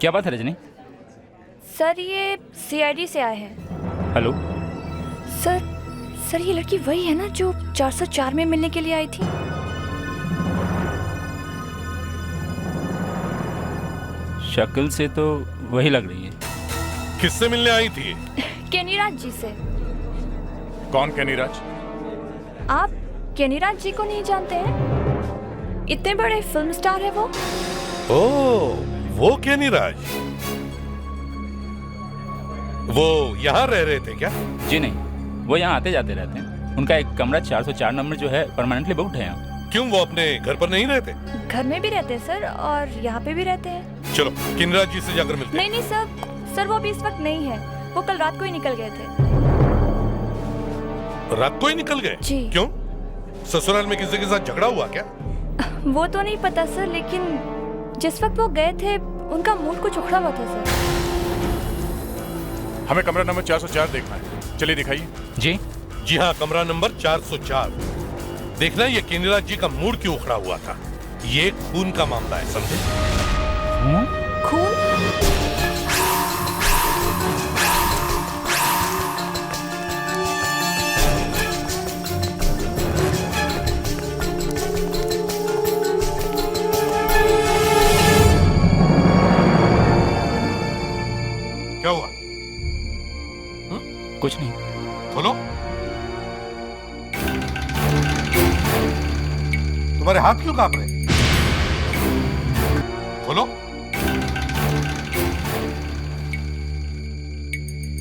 क्या बात है रजनी? सर ये सीआईडी से आए हैं। हेलो सर ये लड़की वही है ना जो 404 में मिलने के लिए आई थी? शक्ल से तो वही लग रही है। किससे मिलने आई थी? केनीराज जी से। कौन केनीराज? आप केनीराज जी को नहीं जानते हैं? इतने बड़े फिल्म स्टार है वो। ओह, वो केनीराज। वो यहाँ रह रहे थे क्या? जी नहीं, वो यहाँ आते जाते रहते हैं। उनका एक कमरा 404 नंबर जो है परमानेंटली बुक्ड है यहाँ। क्यों, वो अपने घर पर नहीं रहते? घर में भी रहते हैं सर, और यहाँ पे भी रहते हैं। चलो किनराज जी से जाकर मिलते हैं। नहीं सर वो अभी इस वक्त नहीं है। वो कल रात को ही निकल गए थे। रात को ही निकल गए? जी। क्यों, ससुराल में किसी के साथ झगड़ा हुआ क्या? वो तो नहीं पता सर, लेकिन जिस वक्त वो गए थे उनका मूड कुछ उखड़ा हुआ था सर। हमें कमरा नंबर 404 देखना है, चलिए दिखाइए। जी हाँ, कमरा नंबर 404 देखना। ये किनराज जी का मूड क्यों उखड़ा हुआ था? ये खून का मामला है, समझे? खून? क्या हुआ? कुछ नहीं। खोलो। तुम्हारे हाथ क्यों कांप रहे? खोलो।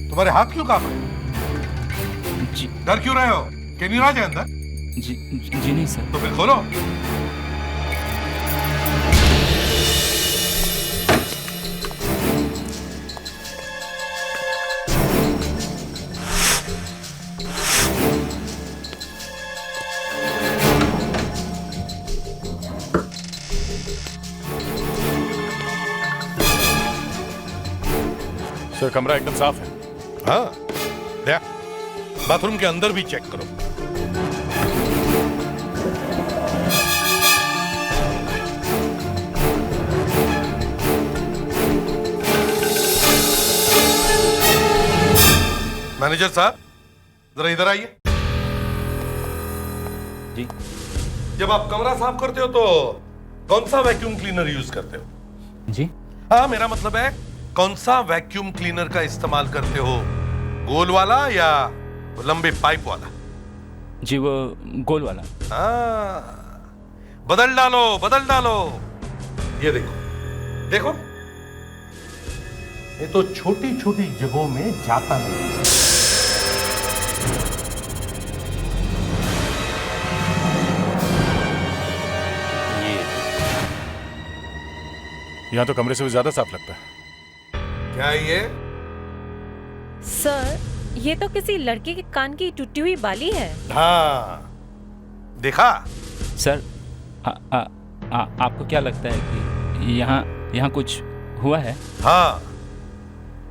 तुम्हारे हाथ क्यों कांप रहे? डर क्यों रहे हो? किनराज है अंदर? जी नहीं सर। तो फिर खोलो। सर कमरा एकदम साफ है। हाँ, देख, बाथरूम के अंदर भी चेक करो। मैनेजर साहब, जरा इधर आइए। जी। जब आप कमरा साफ करते हो तो कौन सा वैक्यूम क्लीनर यूज करते हो? जी। हाँ, मेरा मतलब है कौन सा वैक्यूम क्लीनर का इस्तेमाल करते हो? गोल वाला या लंबे पाइप वाला? जी वो गोल वाला। हाँ, बदल डालो। ये देखो देखो, ये तो छोटी छोटी जगहों में जाता नहीं। यहाँ तो कमरे से भी ज्यादा साफ लगता है। क्या ये? सर, ये तो किसी लड़की के कान की टूटी हुई बाली है। हाँ, देखा? सर आपको क्या लगता है कि यहाँ कुछ हुआ है? हाँ,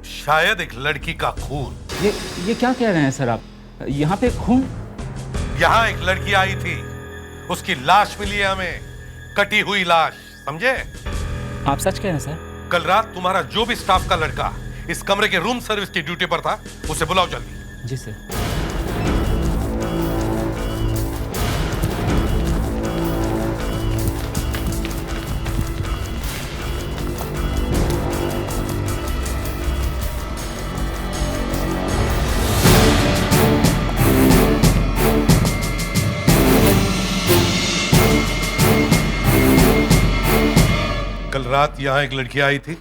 शायद एक लड़की का खून। ये क्या कह रहे हैं सर आप? यहाँ पे खून? यहाँ एक लड़की आई थी, उसकी लाश मिली है हमें, कटी हुई लाश, समझे? आप सच कह रहे हैं सर? कल रात तुम्हारा जो भी स्टाफ का लड़का इस कमरे के रूम सर्विस की ड्यूटी पर था, उसे बुलाओ जल्दी। जी सर। कल रात यहाँ एक लड़की आई थी?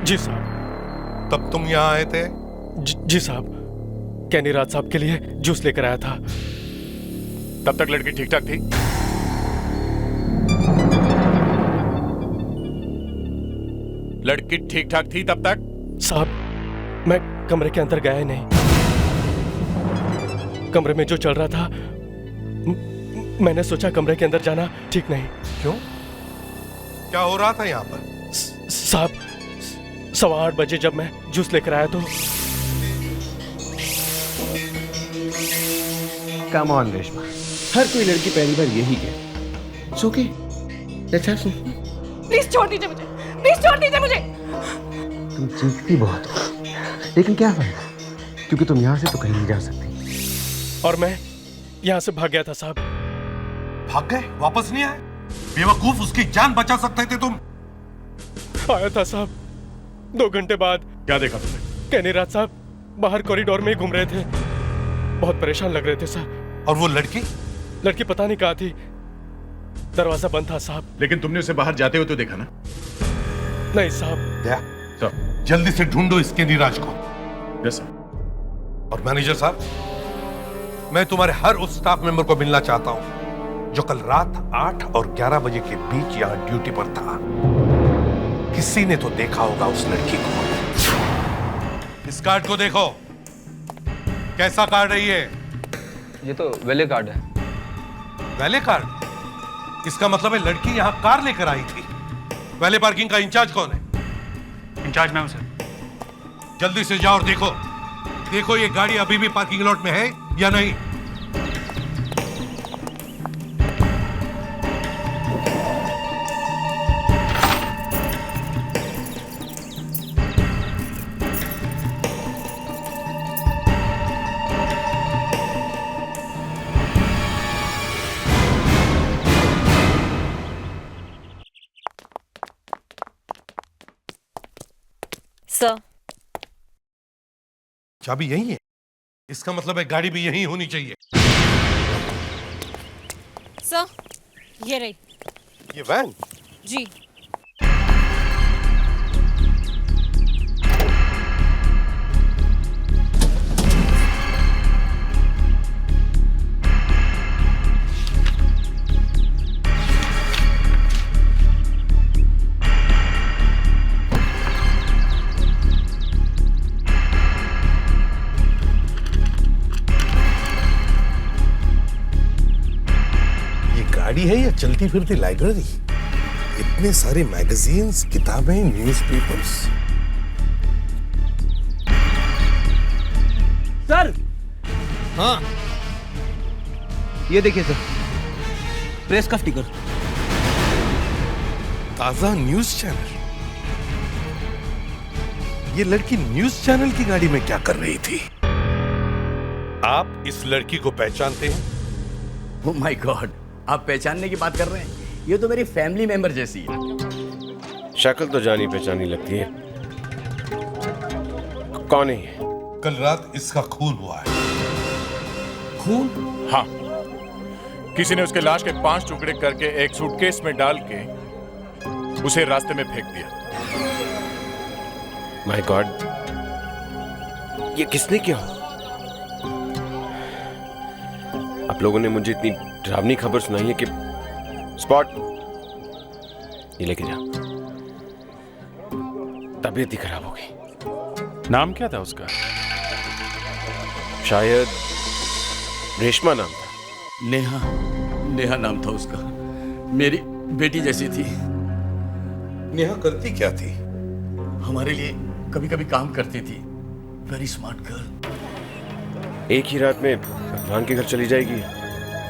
जी साहब। तब तुम यहाँ आए थे? जी साहब, किनराज साहब के लिए जूस लेकर आया था। तब तक लड़की ठीक ठाक थी? लड़की ठीक ठाक थी तब तक? साहब, मैं कमरे के अंदर गया ही नहीं। कमरे में जो चल रहा था, मैंने सोचा कमरे के अंदर जाना ठीक नहीं। क्यों, क्या हो रहा था यहाँ पर? साहब, 8:15 बजे जब मैं जूस लेकर आया तो कम ऑन रेशमा, हर कोई लड़की पहली बार यही कहे। It's okay, let's have some. Please छोड़ दीजिए मुझे, प्लीज छोड़ दीजिए मुझे। तुम चीखती बहुत हो, लेकिन क्या फायदा, क्योंकि तुम यहाँ से तो कहीं नहीं जा सकती। और मैं यहाँ से भाग गया था साहब। भाग गए? वापस नहीं आए? बेवकूफ, उसकी जान बचा सकते थे तुम। आया था साहब, 2 घंटे बाद। क्या देखा तुमने? किनराज साहब बाहर कॉरिडोर में ही घूम रहे थे, बहुत परेशान लग रहे थे साहब। और वो लड़की? लड़की पता नहीं कहाँ थी, दरवाजा बंद था साहब। लेकिन तुमने उसे बाहर जाते हुए तो देखा ना? नहीं साहब। क्या? जल्दी से ढूंढो इस किनराज को। Yes sir. और मैनेजर साहब, मैं तुम्हारे हर उस स्टाफ मेंबर को मिलना चाहता हूं जो कल रात 8 और 11 बजे के बीच यहां ड्यूटी पर था। किसी ने तो देखा होगा उस लड़की को। इस कार्ड को देखो, कैसा कार्ड है ये? ये तो वैले कार्ड है। वैले कार्ड? इसका मतलब है लड़की यहां कार लेकर आई थी। वैले पार्किंग का इंचार्ज कौन है? इंचार्ज मैं हूं सर। जल्दी से जाओ और देखो ये गाड़ी अभी भी पार्किंग लॉट में है या नहीं। सर, चाबी यही है, इसका मतलब है गाड़ी भी यही होनी चाहिए। सर, ये रही। ये वैन? जी। गाड़ी है या चलती फिरती लाइब्रेरी? इतने सारे मैगजीन्स, किताबें, न्यूज़पेपर्स। सर। हाँ, ये देखिए सर, प्रेस का स्टिकर। ताजा न्यूज चैनल। ये लड़की न्यूज चैनल की गाड़ी में क्या कर रही थी? आप इस लड़की को पहचानते हैं? ओह माय गॉड, आप पहचानने की बात कर रहे हैं? ये तो मेरी फैमिली मेंबर जैसी है। शक्ल तो जानी पहचानी लगती है। कौन है ये? कल रात इसका खून हुआ है। खून? हाँ, किसी ने उसके लाश के 5 टुकड़े करके एक सूटकेस में डाल के उसे रास्ते में फेंक दिया। माय गॉड, ये किसने किया? आप लोगों ने मुझे इतनी डरावनी खबर सुनाई है कि स्पॉट ये लेके जा। तबीयत ही खराब हो गई। नाम क्या था उसका? शायद रेशमा नाम था। नेहा नाम था उसका। मेरी बेटी जैसी थी। नेहा करती क्या थी? हमारे लिए कभी कभी काम करती थी। Very smart girl. एक ही रात में भगवान के घर चली जाएगी,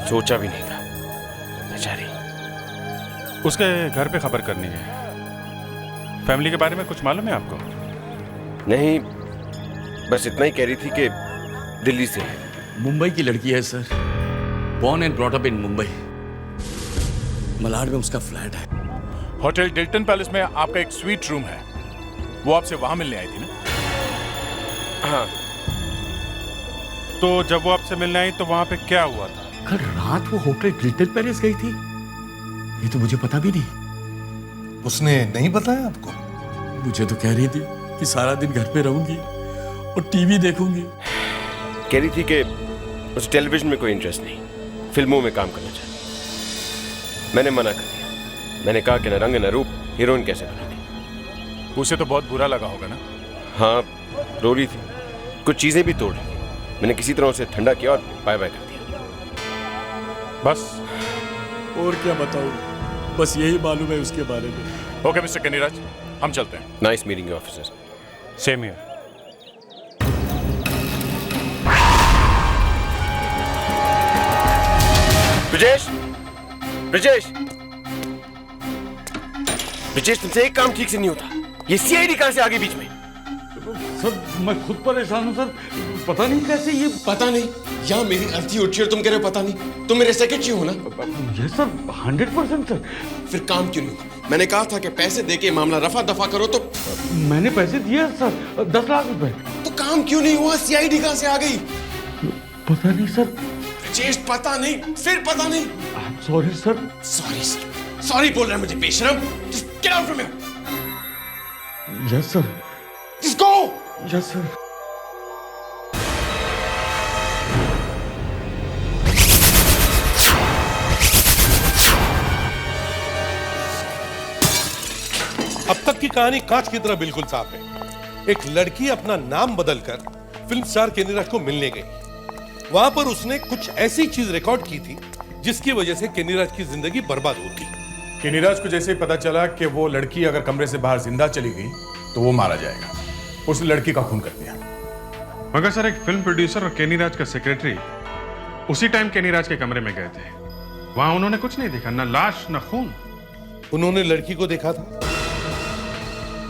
सोचा भी नहीं था। बेचारी। उसके घर पे खबर करनी है। फैमिली के बारे में कुछ मालूम है आपको? नहीं, बस इतना ही कह रही थी कि दिल्ली से है। मुंबई की लड़की है sir. Born and brought up in Mumbai. Malad में उसका फ्लैट है। होटल डिल्टन पैलेस में आपका एक स्वीट रूम है, वो आपसे वहां मिलने आई थी ना? हाँ। तो जब वो आपसे मिलने आई तो वहां पे क्या हुआ था? कल रात वो होटल डिल्टन पैलेस गई थी। ये तो मुझे पता भी नहीं। उसने नहीं बताया आपको? मुझे तो कह रही थी कि सारा दिन घर पे रहूंगी और टीवी देखूंगी। कह रही थी कि उस टेलीविजन में कोई इंटरेस्ट नहीं, फिल्मों में काम करना चाहती। मैंने मना कर दिया। मैंने कहा कि न रंग न रूप, हीरोइन कैसे बनूंगी। उसे तो बहुत बुरा लगा होगा ना? हाँ, रो रही थी, कुछ चीजें भी तोड़ रही थी। मैंने किसी तरह उसे ठंडा किया और बाय बाय कर दिया। बस? और क्या बताऊं, बस यही मालूम है उसके बारे में। ओके मिस्टर कनीराज, हम चलते हैं। Nice meeting you officer. Same here. Brijesh, Brijesh, Brijesh, तुमसे एक काम ठीक से नहीं होता। ये सीआईडी कहां से आ गई बीच में? सर मैं खुद परेशान हूं सर, पता नहीं कैसे ये। पता नहीं, यहाँ मेरी अर्थी उठी और तुम कह रहे हो पता नहीं। तुम मेरे सेक्रेटरी हो ना? ये सर 100% सर। फिर काम क्यों नहीं हुआ? मैंने कहा था कि पैसे देके मामला रफा दफा करो तो। मैंने पैसे दिए सर, 10 लाख रुपए। तो काम क्यों नहीं हुआ? सीआईडी कहां से आ गई? पता नहीं सर। ब्रिजेश, पता नहीं, फिर पता नहीं। Sorry sir. Sorry sir, sorry बोल रहा है मुझे बेशरम। Just get out from here. Yes sir. Just go. Yes sir. सब की कहानी कांच की तरह बिल्कुल साफ है। एक लड़की अपना नाम बदलकर फिल्म स्टार केनी राज को मिलने गई। वहां पर उसने कुछ ऐसी चीज रिकॉर्ड की थी जिसकी वजह से केनी राज की जिंदगी बर्बाद होती। केनी राज को जैसे ही पता चला कि वो लड़की अगर कमरे से बाहर जिंदा चली गई तो वो मारा जाएगा, उसने लड़की का खून कर दिया। मगर सर, एक फिल्म प्रोड्यूसर और केनी राज का सेक्रेटरी उसी टाइम केनी राज के कमरे में गए थे। वहां उन्होंने कुछ नहीं देखा, न लाश न खून। उन्होंने लड़की को देखा था?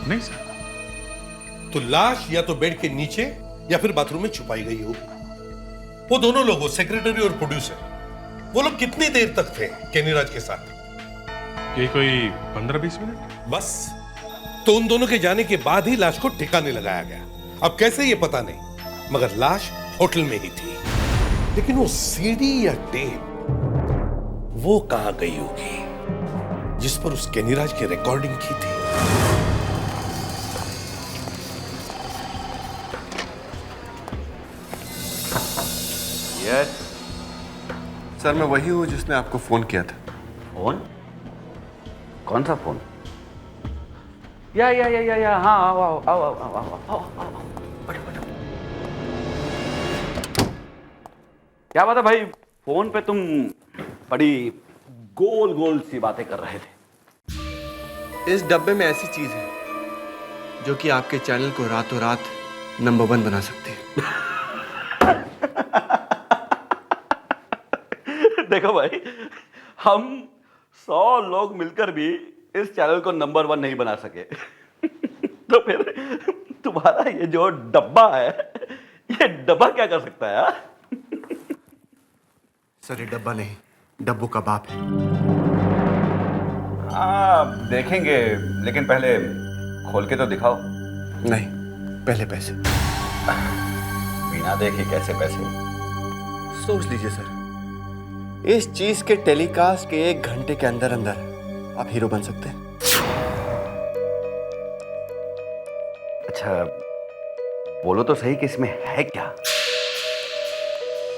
नहीं सर। तो लाश या तो बेड के नीचे या फिर बाथरूम में छुपाई गई होगी। वो दोनों लोग, सेक्रेटरी और प्रोड्यूसर, वो लोग कितनी देर तक थे केनी राज के साथ? ये कोई 15-20 मिनट बस। तो उन दोनों के जाने के बाद ही लाश को ठिकाने लगाया गया। अब कैसे ये पता नहीं, मगर लाश होटल में ही थी। लेकिन वो सीडी या टेप वो कहां गई होगी जिस पर उस केनी राज की रिकॉर्डिंग की थी? यस सर, मैं वही हूं जिसने आपको फोन किया था। फोन? कौन सा फोन? या हाँ, आओ आओ आओ आओ आओ आओ आओ आओ, बैठो बैठो। क्या बात है भाई, फोन पे तुम बड़ी गोल गोल सी बातें कर रहे थे। इस डब्बे में ऐसी चीज है जो कि आपके चैनल को रातों रात नंबर 1 बना सकती है। देखो भाई, हम 100 लोग मिलकर भी इस चैनल को नंबर 1 नहीं बना सके। तो फिर तुम्हारा ये जो डब्बा है, ये डब्बा क्या कर सकता है? सर, ये डब्बा नहीं, डब्बू का बाप है। देखेंगे, लेकिन पहले खोल के तो दिखाओ। नहीं, पहले पैसे। बिना देखे कैसे पैसे? सोच लीजिए सर, इस चीज के टेलीकास्ट के 1 घंटे के अंदर अंदर आप हीरो बन सकते हैं। अच्छा, बोलो तो सही कि इसमें है क्या?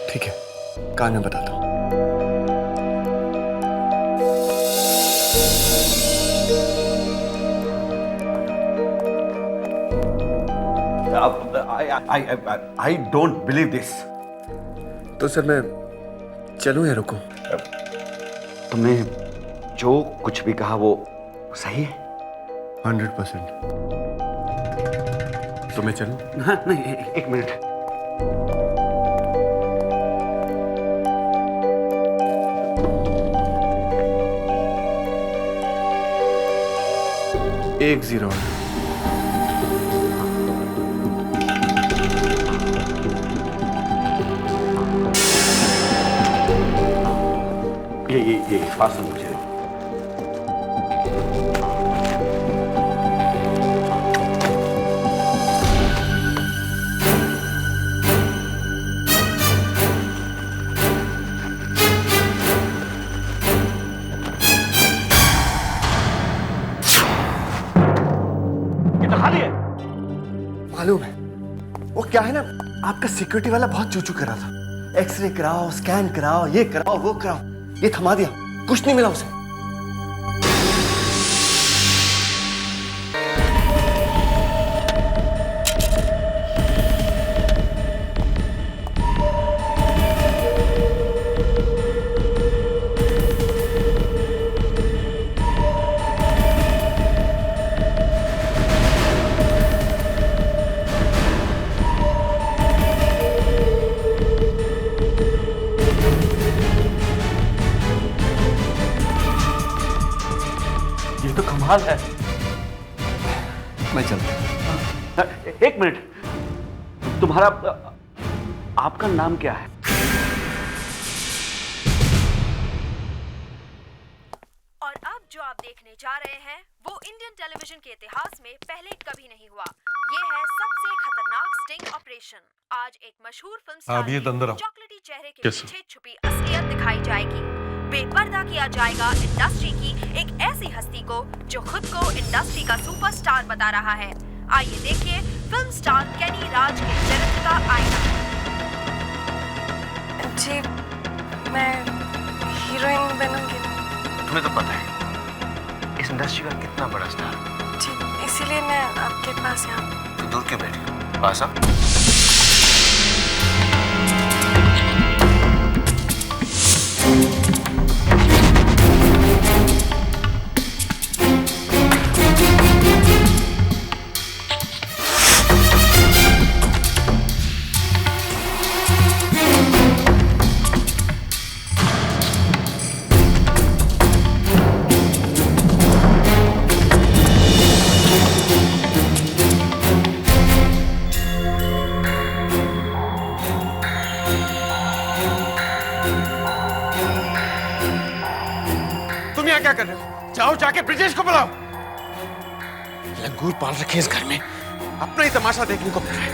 ठीक है, कान में बताता हूं। I don't believe this. तो सर, मैं चलूं या रुकूं? तुमने जो कुछ भी कहा वो सही है? 100%। तो मैं चलूं? हाँ, नहीं, एक मिनट। एक 0 ये पास में मुझे मालूम है, वो क्या है ना, आपका सिक्योरिटी वाला बहुत चूचू कर रहा था। एक्सरे कराओ, स्कैन कराओ, ये कराओ, वो कराओ, ये थमा दिया, कुछ नहीं मिला उसे। हाल है। मैं चलता हूं। एक मिनट, तुम्हारा आपका नाम क्या है? और अब जो आप देखने जा रहे हैं वो इंडियन टेलीविजन के इतिहास में पहले कभी नहीं हुआ। ये है सबसे खतरनाक स्टिंग ऑपरेशन। आज एक मशहूर फिल्म स्टार ये अंदर आओ। चॉकलेटी चेहरे के पीछे छुपी असलियत दिखाई जाएगी। बेपर्दा किया जाएगा इंडस्ट्री की एक ऐसी हस्ती को जो खुद को इंडस्ट्री का सुपरस्टार बता रहा है। आइए देखिए फिल्म स्टार केनी राज के चरित्र का आईना। जी, मैं हीरोइन बनूंगी। तुम्हें तो पता है इस इंडस्ट्री का कितना बड़ा स्टार। जी, इसीलिए मैं आपके पास यहाँ। तो दूर क्यों बैठी? पास आ। क्या कर रहे हो? जाओ जाके ब्रिजेश को बुलाओ। लंगूर पाल रखे इस घर में, अपना ही तमाशा देखने को मिल रहा है।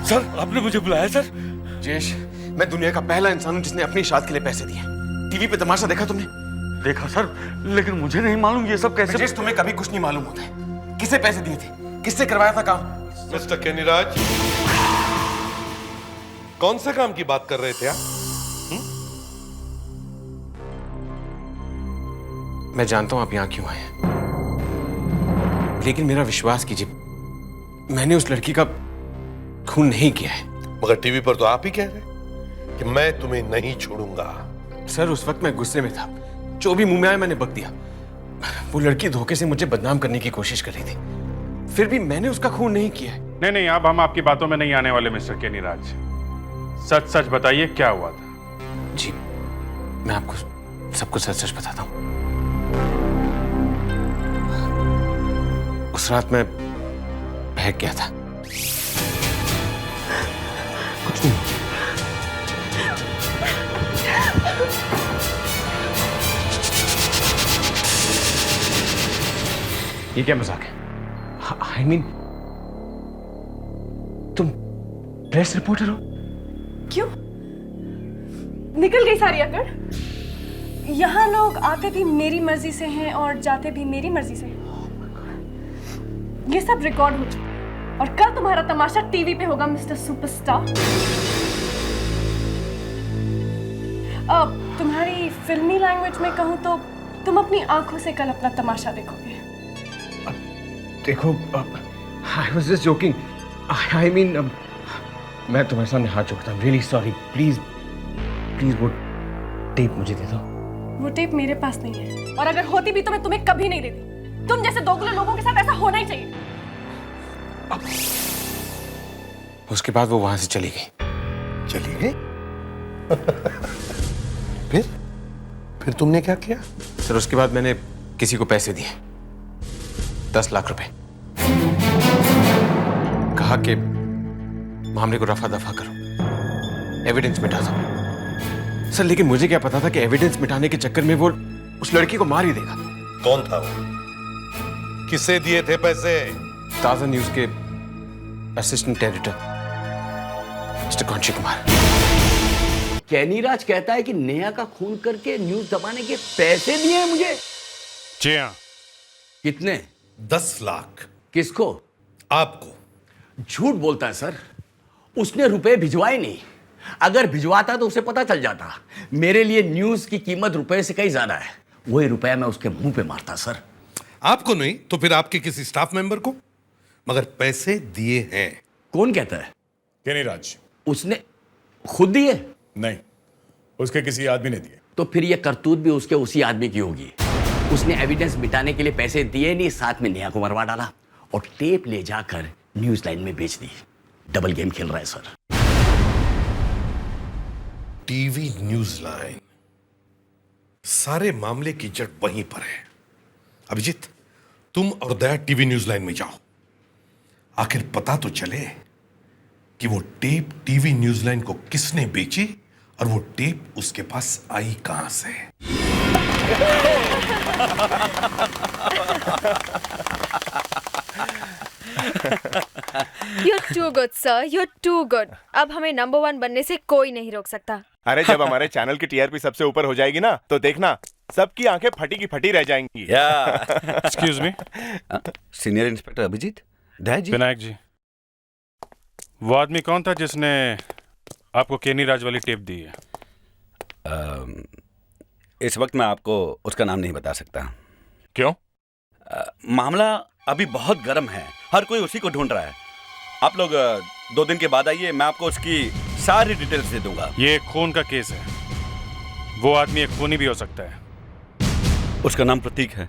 सर आपने मुझे बुलाया सर? ब्रिजेश, मैं दुनिया का पहला इंसान हूं जिसने अपनी शादी के लिए पैसे दिए। टीवी पे तमाशा देखा तुमने? देखा सर, लेकिन मुझे नहीं मालूम ये सब कैसे। ब्रिजेश, तुम्हें कभी कुछ नहीं मालूम होता है। किसे पैसे दिए थे, किससे करवाया था काम? मिस्टर केनीराज, कौन से काम की बात कर रहे थे आप? मैं जानता हूं आप यहां क्यों आए हैं, लेकिन मेरा विश्वास कीजिए, मैंने उस लड़की का खून नहीं किया है। मगर टीवी पर तो आप ही कह रहे कि मैं तुम्हें नहीं छोड़ूंगा। सर, उस वक्त मैं गुस्से में था, जो भी मुंह में आया मैंने बक दिया। वो लड़की धोखे से मुझे बदनाम करने की कोशिश कर रही थी, फिर भी मैंने उसका खून नहीं किया है। नहीं, अब हम आपकी बातों में नहीं आने वाले मिस्टर केनीराज। सच सच बताइए क्या हुआ था। जी, मैं आपको सब कुछ सच सच बताता हूँ। उस रात मैं बहक गया था। कुछ नहीं। ये क्या मजाक है? I mean, तुम प्रेस रिपोर्टर हो? क्यों? निकल गई सारी अकड़? यहाँ लोग आते भी मेरी मर्जी से हैं और जाते भी मेरी मर्जी से हैं। ये सब रिकॉर्ड हो चुका है और कल तुम्हारा तमाशा टीवी पे होगा मिस्टर सुपरस्टार। अब तुम्हारी फिल्मी लैंग्वेज में कहूँ तो तुम अपनी आंखों से कल अपना तमाशा देखोगे। देखो, I was just joking. I mean, मैं तुम्हारे सामने हाथ जोड़ता हूँ। Really sorry. Please वो टेप मुझे दे दो। वो टेप मेरे पास नहीं है, और अगर होती भी तो मैं तुम्हें कभी नहीं देती। तुम जैसे दोगले लोगों के साथ ऐसा होना ही चाहिए। उसके बाद वो वहां से चली गई। चली गई? फिर तुमने क्या किया? सर, उसके बाद मैंने किसी को पैसे दिए, 10 लाख रुपए। कहा कि मामले को रफा दफा करो, एविडेंस मिटा दो। सर, लेकिन मुझे क्या पता था कि एविडेंस मिटाने के चक्कर में वो उस लड़की को मार ही देगा। कौन था वो? किसे दिए थे पैसे? ताजा न्यूज के असिस्टेंट एडिटर मिस्टर कौंची कुमार। केनीराज कहता है कि नेहा का खून करके न्यूज दबाने के पैसे दिए हैं मुझे। जी हाँ। कितने? 10 लाख। किसको? आपको। झूठ बोलता है सर, उसने रुपए भिजवाए नहीं। अगर भिजवाता तो उसे पता चल जाता। मेरे लिए न्यूज की कीमत रुपए से कहीं ज्यादा है। वही रुपया मैं उसके मुंह पे मारता सर। आपको नहीं तो फिर आपके किसी स्टाफ मेंबर को, मगर पैसे दिए हैं। कौन कहता है? केनीराज। उसने खुद दिए? नहीं, उसके किसी आदमी ने दिए। तो फिर ये करतूत भी उसके उसी आदमी की होगी। उसने एविडेंस मिटाने के लिए पैसे दिए नहीं, साथ में नेहा को मरवा डाला और टेप ले जाकर न्यूज लाइन में बेच दी। डबल गेम खेल रहा है सर। टीवी न्यूज लाइन, सारे मामले की जड़ वहीं पर है। अभिजीत, तुम और दया टीवी न्यूज लाइन में जाओ, आखिर पता तो चले कि वो टेप टीवी न्यूज लाइन को किसने बेची और वो टेप उसके पास आई कहां से। You're too good, sir. You're too good. अब हमें नंबर 1 बनने से कोई नहीं रोक सकता। अरे जब हमारे चैनल की टीआरपी सबसे ऊपर हो जाएगी ना, तो देखना सबकी आंखें फटी की फटी रह जाएंगी। Excuse me. Senior inspector Abhijeet, Daya ji. Vinayak ji, वो आदमी कौन था जिसने आपको केनीराज वाली टेप दी है? इस वक्त मैं आपको उसका नाम नहीं बता सकता। क्यों? मामला अभी बहुत गर्म है, हर कोई उसी को ढूंढ रहा है। आप लोग 2 दिन के बाद आइए, मैं आपको उसकी सारी डिटेल्स दे दूंगा। ये खून का केस है, वो आदमी एक खूनी भी हो सकता है। उसका नाम प्रतीक है।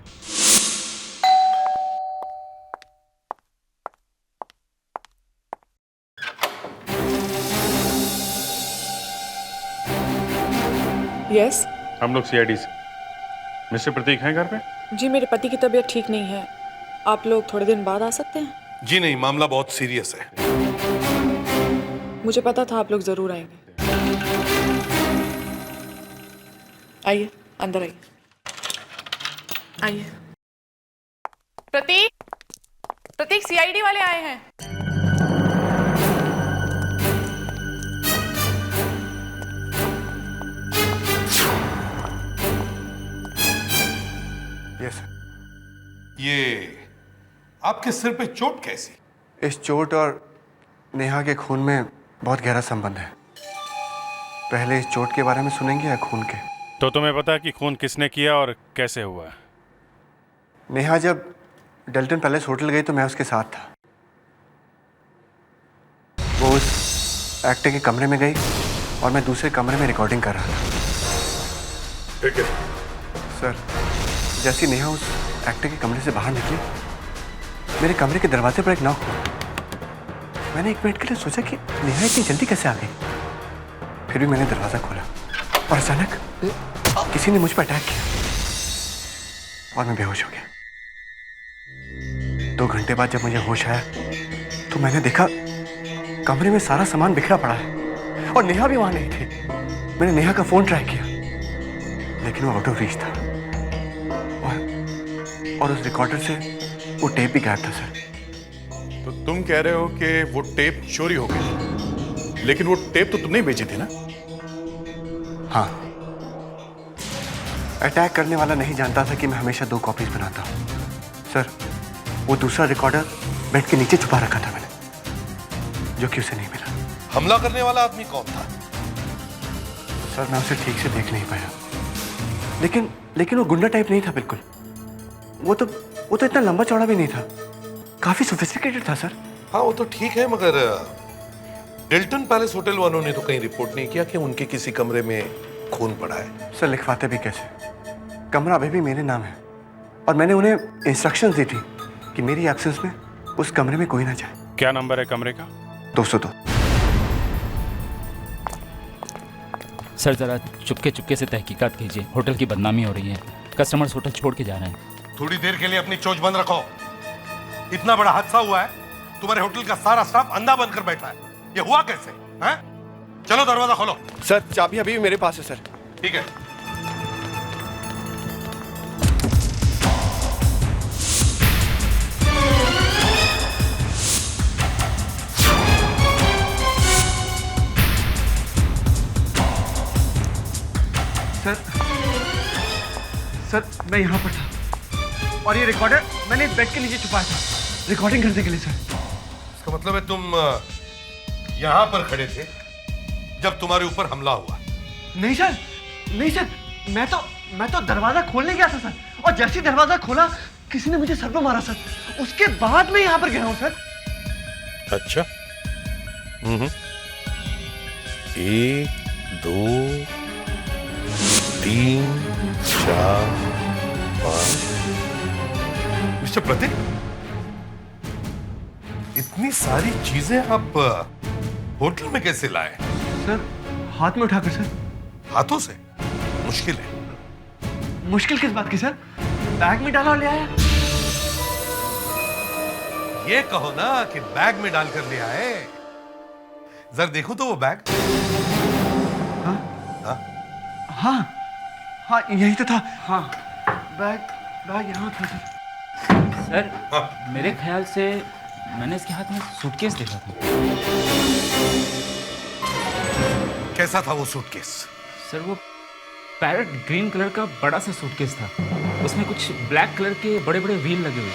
यस हम लोग सीआईडी से। मिस्टर प्रतीक हैं घर पे? जी, मेरे पति की तबीयत ठीक नहीं है, आप लोग थोड़े दिन बाद आ सकते हैं? जी नहीं, मामला बहुत सीरियस है। मुझे पता था आप लोग जरूर आएंगे। आइए, अंदर आइए। आइए। प्रतीक सीआईडी वाले आए हैं। यस। ये आपके सिर पे चोट कैसी? इस चोट और नेहा के खून में बहुत गहरा संबंध है। पहले इस चोट के बारे में सुनेंगे या खून के? तो तुम्हें पता है कि खून किसने किया और कैसे हुआ? नेहा जब डेल्टन पैलेस होटल गई तो मैं उसके साथ था। वो उस एक्टर के कमरे में गई और मैं दूसरे कमरे में रिकॉर्डिंग कर रहा था। ठीक है सर, जैसी नेहा उस एक्टर के कमरे से बाहर निकली, मेरे कमरे के दरवाजे पर एक नॉक हुआ। मैंने एक मिनट के लिए सोचा कि नेहा इतनी जल्दी कैसे आ गई। फिर भी मैंने दरवाजा खोला और अचानक किसी ने मुझ पर अटैक किया और मैं बेहोश हो गया। 2 घंटे बाद जब मुझे होश आया तो मैंने देखा कमरे में सारा सामान बिखरा पड़ा है और नेहा भी वहां नहीं थी। मैंने नेहा का फोन ट्राई किया लेकिन वो आउट ऑफ रीच था और उस रिकॉर्डर से वो टेप भी गायब था। सर, तो तुम कह रहे हो कि वो टेप चोरी हो गई, लेकिन वो टेप तो तुमने ही बेची थी ना? हाँ, अटैक करने वाला नहीं जानता था कि मैं हमेशा 2 कॉपीज बनाता हूँ। सर, वो दूसरा रिकॉर्डर बेड के नीचे छुपा रखा था मैंने, जो कि उसे नहीं मिला। हमला करने वाला आदमी कौन था? सर, मैं उसे ठीक से देख नहीं पाया, लेकिन वो गुंडा टाइप नहीं था बिल्कुल। वो तो इतना लंबा चौड़ा भी नहीं था, काफी सोफिस्टिकेटेड था सर। हाँ, वो तो ठीक है, मगर डेल्टन पैलेस होटल वालों ने तो कहीं रिपोर्ट नहीं किया कि उनके किसी कमरे में खून पड़ा है। सर, लिखवाते भी कैसे? कमरा अभी भी मेरे नाम है और मैंने उन्हें इंस्ट्रक्शंस दी थी कि मेरी एब्सेंस में उस कमरे में कोई ना जाए। क्या नंबर है कमरे का? 202। सर, जरा चुपके से तहकीकात कीजिए, होटल की बदनामी हो रही है, कस्टमर्स होटल छोड़ के जा रहे हैं। थोड़ी देर के लिए अपनी चोंच बंद रखो। इतना बड़ा हादसा हुआ है, तुम्हारे होटल का सारा स्टाफ अंधा बनकर बैठा है। ये हुआ कैसे? हैं? चलो दरवाजा खोलो। सर, चाबी अभी भी मेरे पास है सर। ठीक है। सर, मैं यहाँ पर था और ये रिकॉर्डर मैंने बेड के नीचे छुपाया था रिकॉर्डिंग करने के लिए। सर, इसका मतलब है तुम यहाँ पर खड़े थे जब तुम्हारे ऊपर हमला हुआ? नहीं सर, मैं तो दरवाजा खोलने गया था सर, और जैसे ही दरवाजा खोला किसी ने मुझे सर पे मारा सर। उसके बाद मैं यहाँ पर गया हूँ सर। अच्छा। 1 2 3 4 5। मिस्टर प्रतीक, इतनी सारी चीजें आप होटल में कैसे लाए? सर, हाथ में उठाकर सर। हाथों से? मुश्किल है। मुश्किल किस बात की सर? बैग में डाला और ले आया। ये कहो ना कि बैग में डालकर ले आए। जरा देखो तो वो बैग। हाँ, यही तो था। हाँ, बैग यहाँ था सर। सर, मेरे ख्याल से मैंने इसके हाथ में सूटकेस देखा था। कैसा था वो सूटकेस? सर, वो पैरेट ग्रीन कलर का बड़ा सा सूटकेस था, उसमें कुछ ब्लैक कलर के बड़े बड़े व्हील लगे हुए।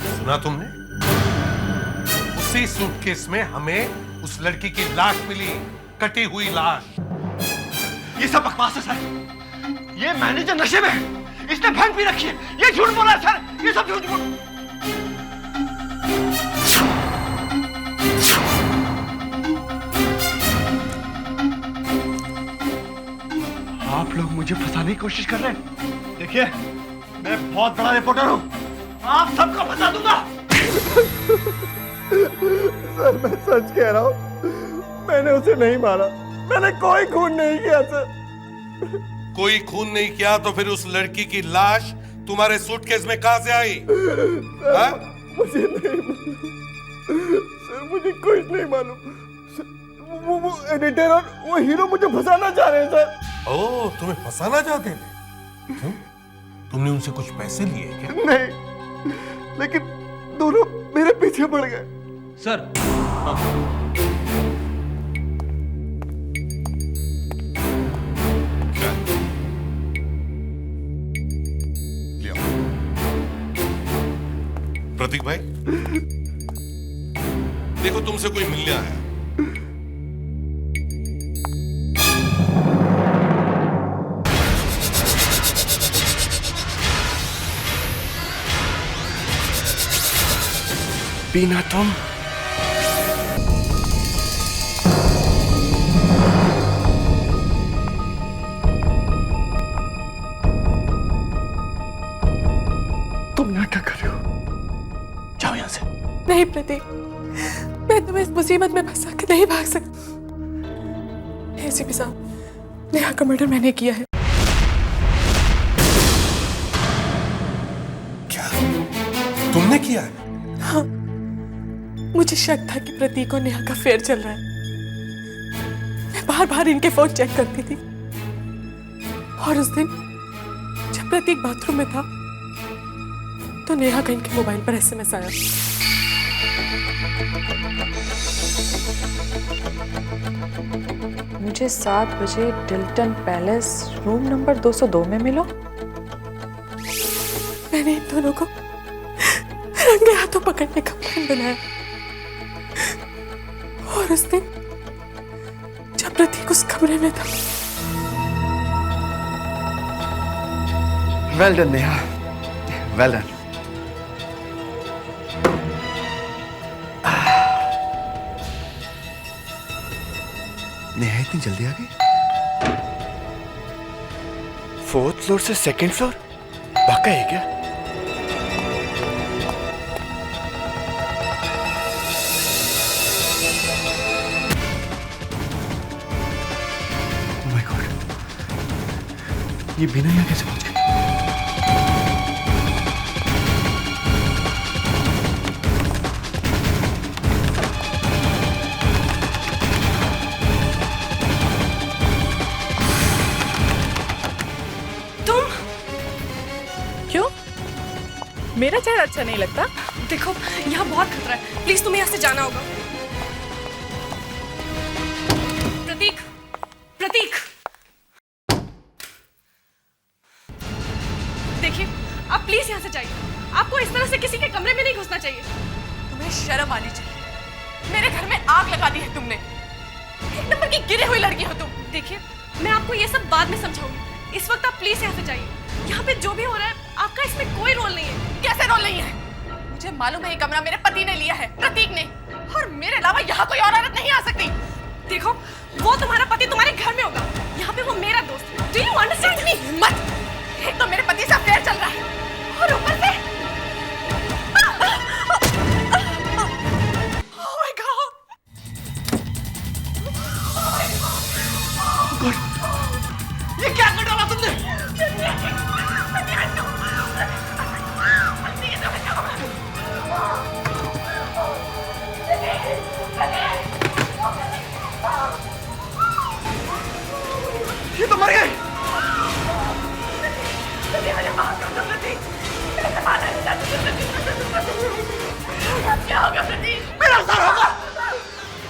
सुना तुमने? उसी सूटकेस में हमें उस लड़की की लाश मिली, कटी हुई लाश। ये सब बकवास है सर। ये मैनेजर नशे में है। इसने भंग पी रखी है। ये झूठ बोला है सर, ये सब झूठ बोल। आप लोग मुझे फंसाने की कोशिश कर रहे हैं। देखिए, मैं बहुत बड़ा रिपोर्टर हूं, आप सबको फंसा दूंगा। सर मैं सच कह रहा हूं, मैंने उसे नहीं मारा, मैंने कोई खून नहीं किया सर। कोई खून नहीं किया तो फिर उस लड़की की लाश तुम्हारे सूटकेस में कहां से आई? मुझे नहीं मालूम सर, मुझे कुछ नहीं मालूम। वो एडिटर और वो हीरो मुझे फंसाना चाह रहे हैं सर। ओह, तुम्हें फंसाना चाहते थे? क्यों? तुमने उनसे कुछ पैसे लिए क्या? नहीं, लेकिन दोनों मेरे पीछे पड़ गए। सर प्रतीक भाई, देखो तुमसे कोई मिलने आया। पीना तुम यहाँ क्या कर रहे हो? जाओ यहाँ से। नहीं प्रतीक, मैं तुम्हें इस मुसीबत में फंसा के नहीं भाग सकती। एसीपी साहब, नेहा का मर्डर मैंने किया है। क्या तुमने किया है? हाँ, मुझे शक था कि प्रतीक और नेहा का फेयर चल रहा है। मैं बार बार इनके फोन चेक करती थी और उस दिन जब प्रतीक बाथरूम में था तो नेहा का इनके मोबाइल पर एसएमएस आया। मुझे 7 बजे डिल्टन पैलेस रूम नंबर 202 में मिलो। मैंने इन दोनों को रंगे हाथों पकड़ने का प्लान बनाया और उस दिन जब प्रतीक उस कमरे में था। Well done Neha, well done. Neha इतनी जल्दी आ गई? 4th फ्लोर से 2nd फ्लोर? पक्का है क्या? Oh my God, ये बिना यहाँ कैसे पहुंच गई? मेरा चेहरा अच्छा नहीं लगता? देखो, यहाँ बहुत खतरा है, प्लीज तुम्हें यहाँ से जाना होगा। प्रतीक, प्रतीक, देखिए, आप प्लीज यहाँ से जाइए। आपको इस तरह से किसी के कमरे में नहीं घुसना चाहिए। तुम्हें शर्म आनी चाहिए। मेरे घर में आग लगा दी है तुमने। एक नंबर की गिरी हुई लड़की हो तुम। देखिए, मैं आपको ये सब बाद में समझाऊंगी। इस वक्त आप प्लीज यहाँ से जाइए। यहाँ पे जो भी हो रहा है, आपका इसमें कोई रोल नहीं है। कैसे रोल नहीं है? मुझे मालूम है ये कमरा मेरे पति ने लिया है, प्रतीक ने, और मेरे अलावा यहाँ कोई और औरत नहीं आ सकती। देखो, वो तुम्हारा पति तुम्हारे घर में होगा, यहाँ पे वो मेरा दोस्त है। Do you understand? इतनी हिम्मत! एक तो मेरे पति से अफेयर चल रहा है और ऊपर से Oh my God! ये क्या कर डाला तुमने? ये तो मर गए। क्या होगा प्रतीक? मेरा सर होगा,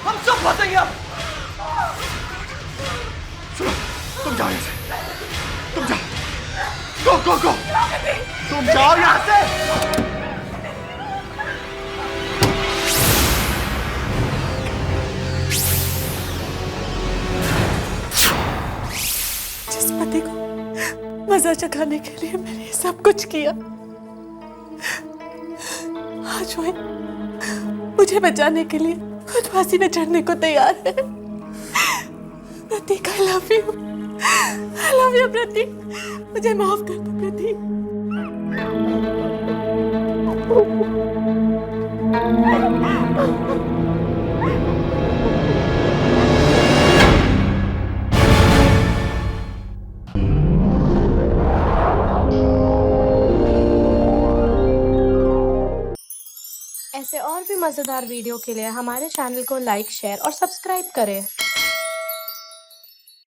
हम सब फंसेंगे अब। सुनो, तुम जाओ यहाँ से, तुम जाओ, गो गो गो, तुम जाओ यहाँ से। जिस पति को मजा चखाने के लिए मैंने सब कुछ किया। आज वो मुझे बचाने के लिए खुद फांसी में चढ़ने को तैयार है। प्रतीक, आई लव यू प्रतीक, मुझे माफ कर दो प्रतीक। ऐसे और भी मज़ेदार वीडियो के लिए हमारे चैनल को लाइक, शेयर और सब्सक्राइब करें।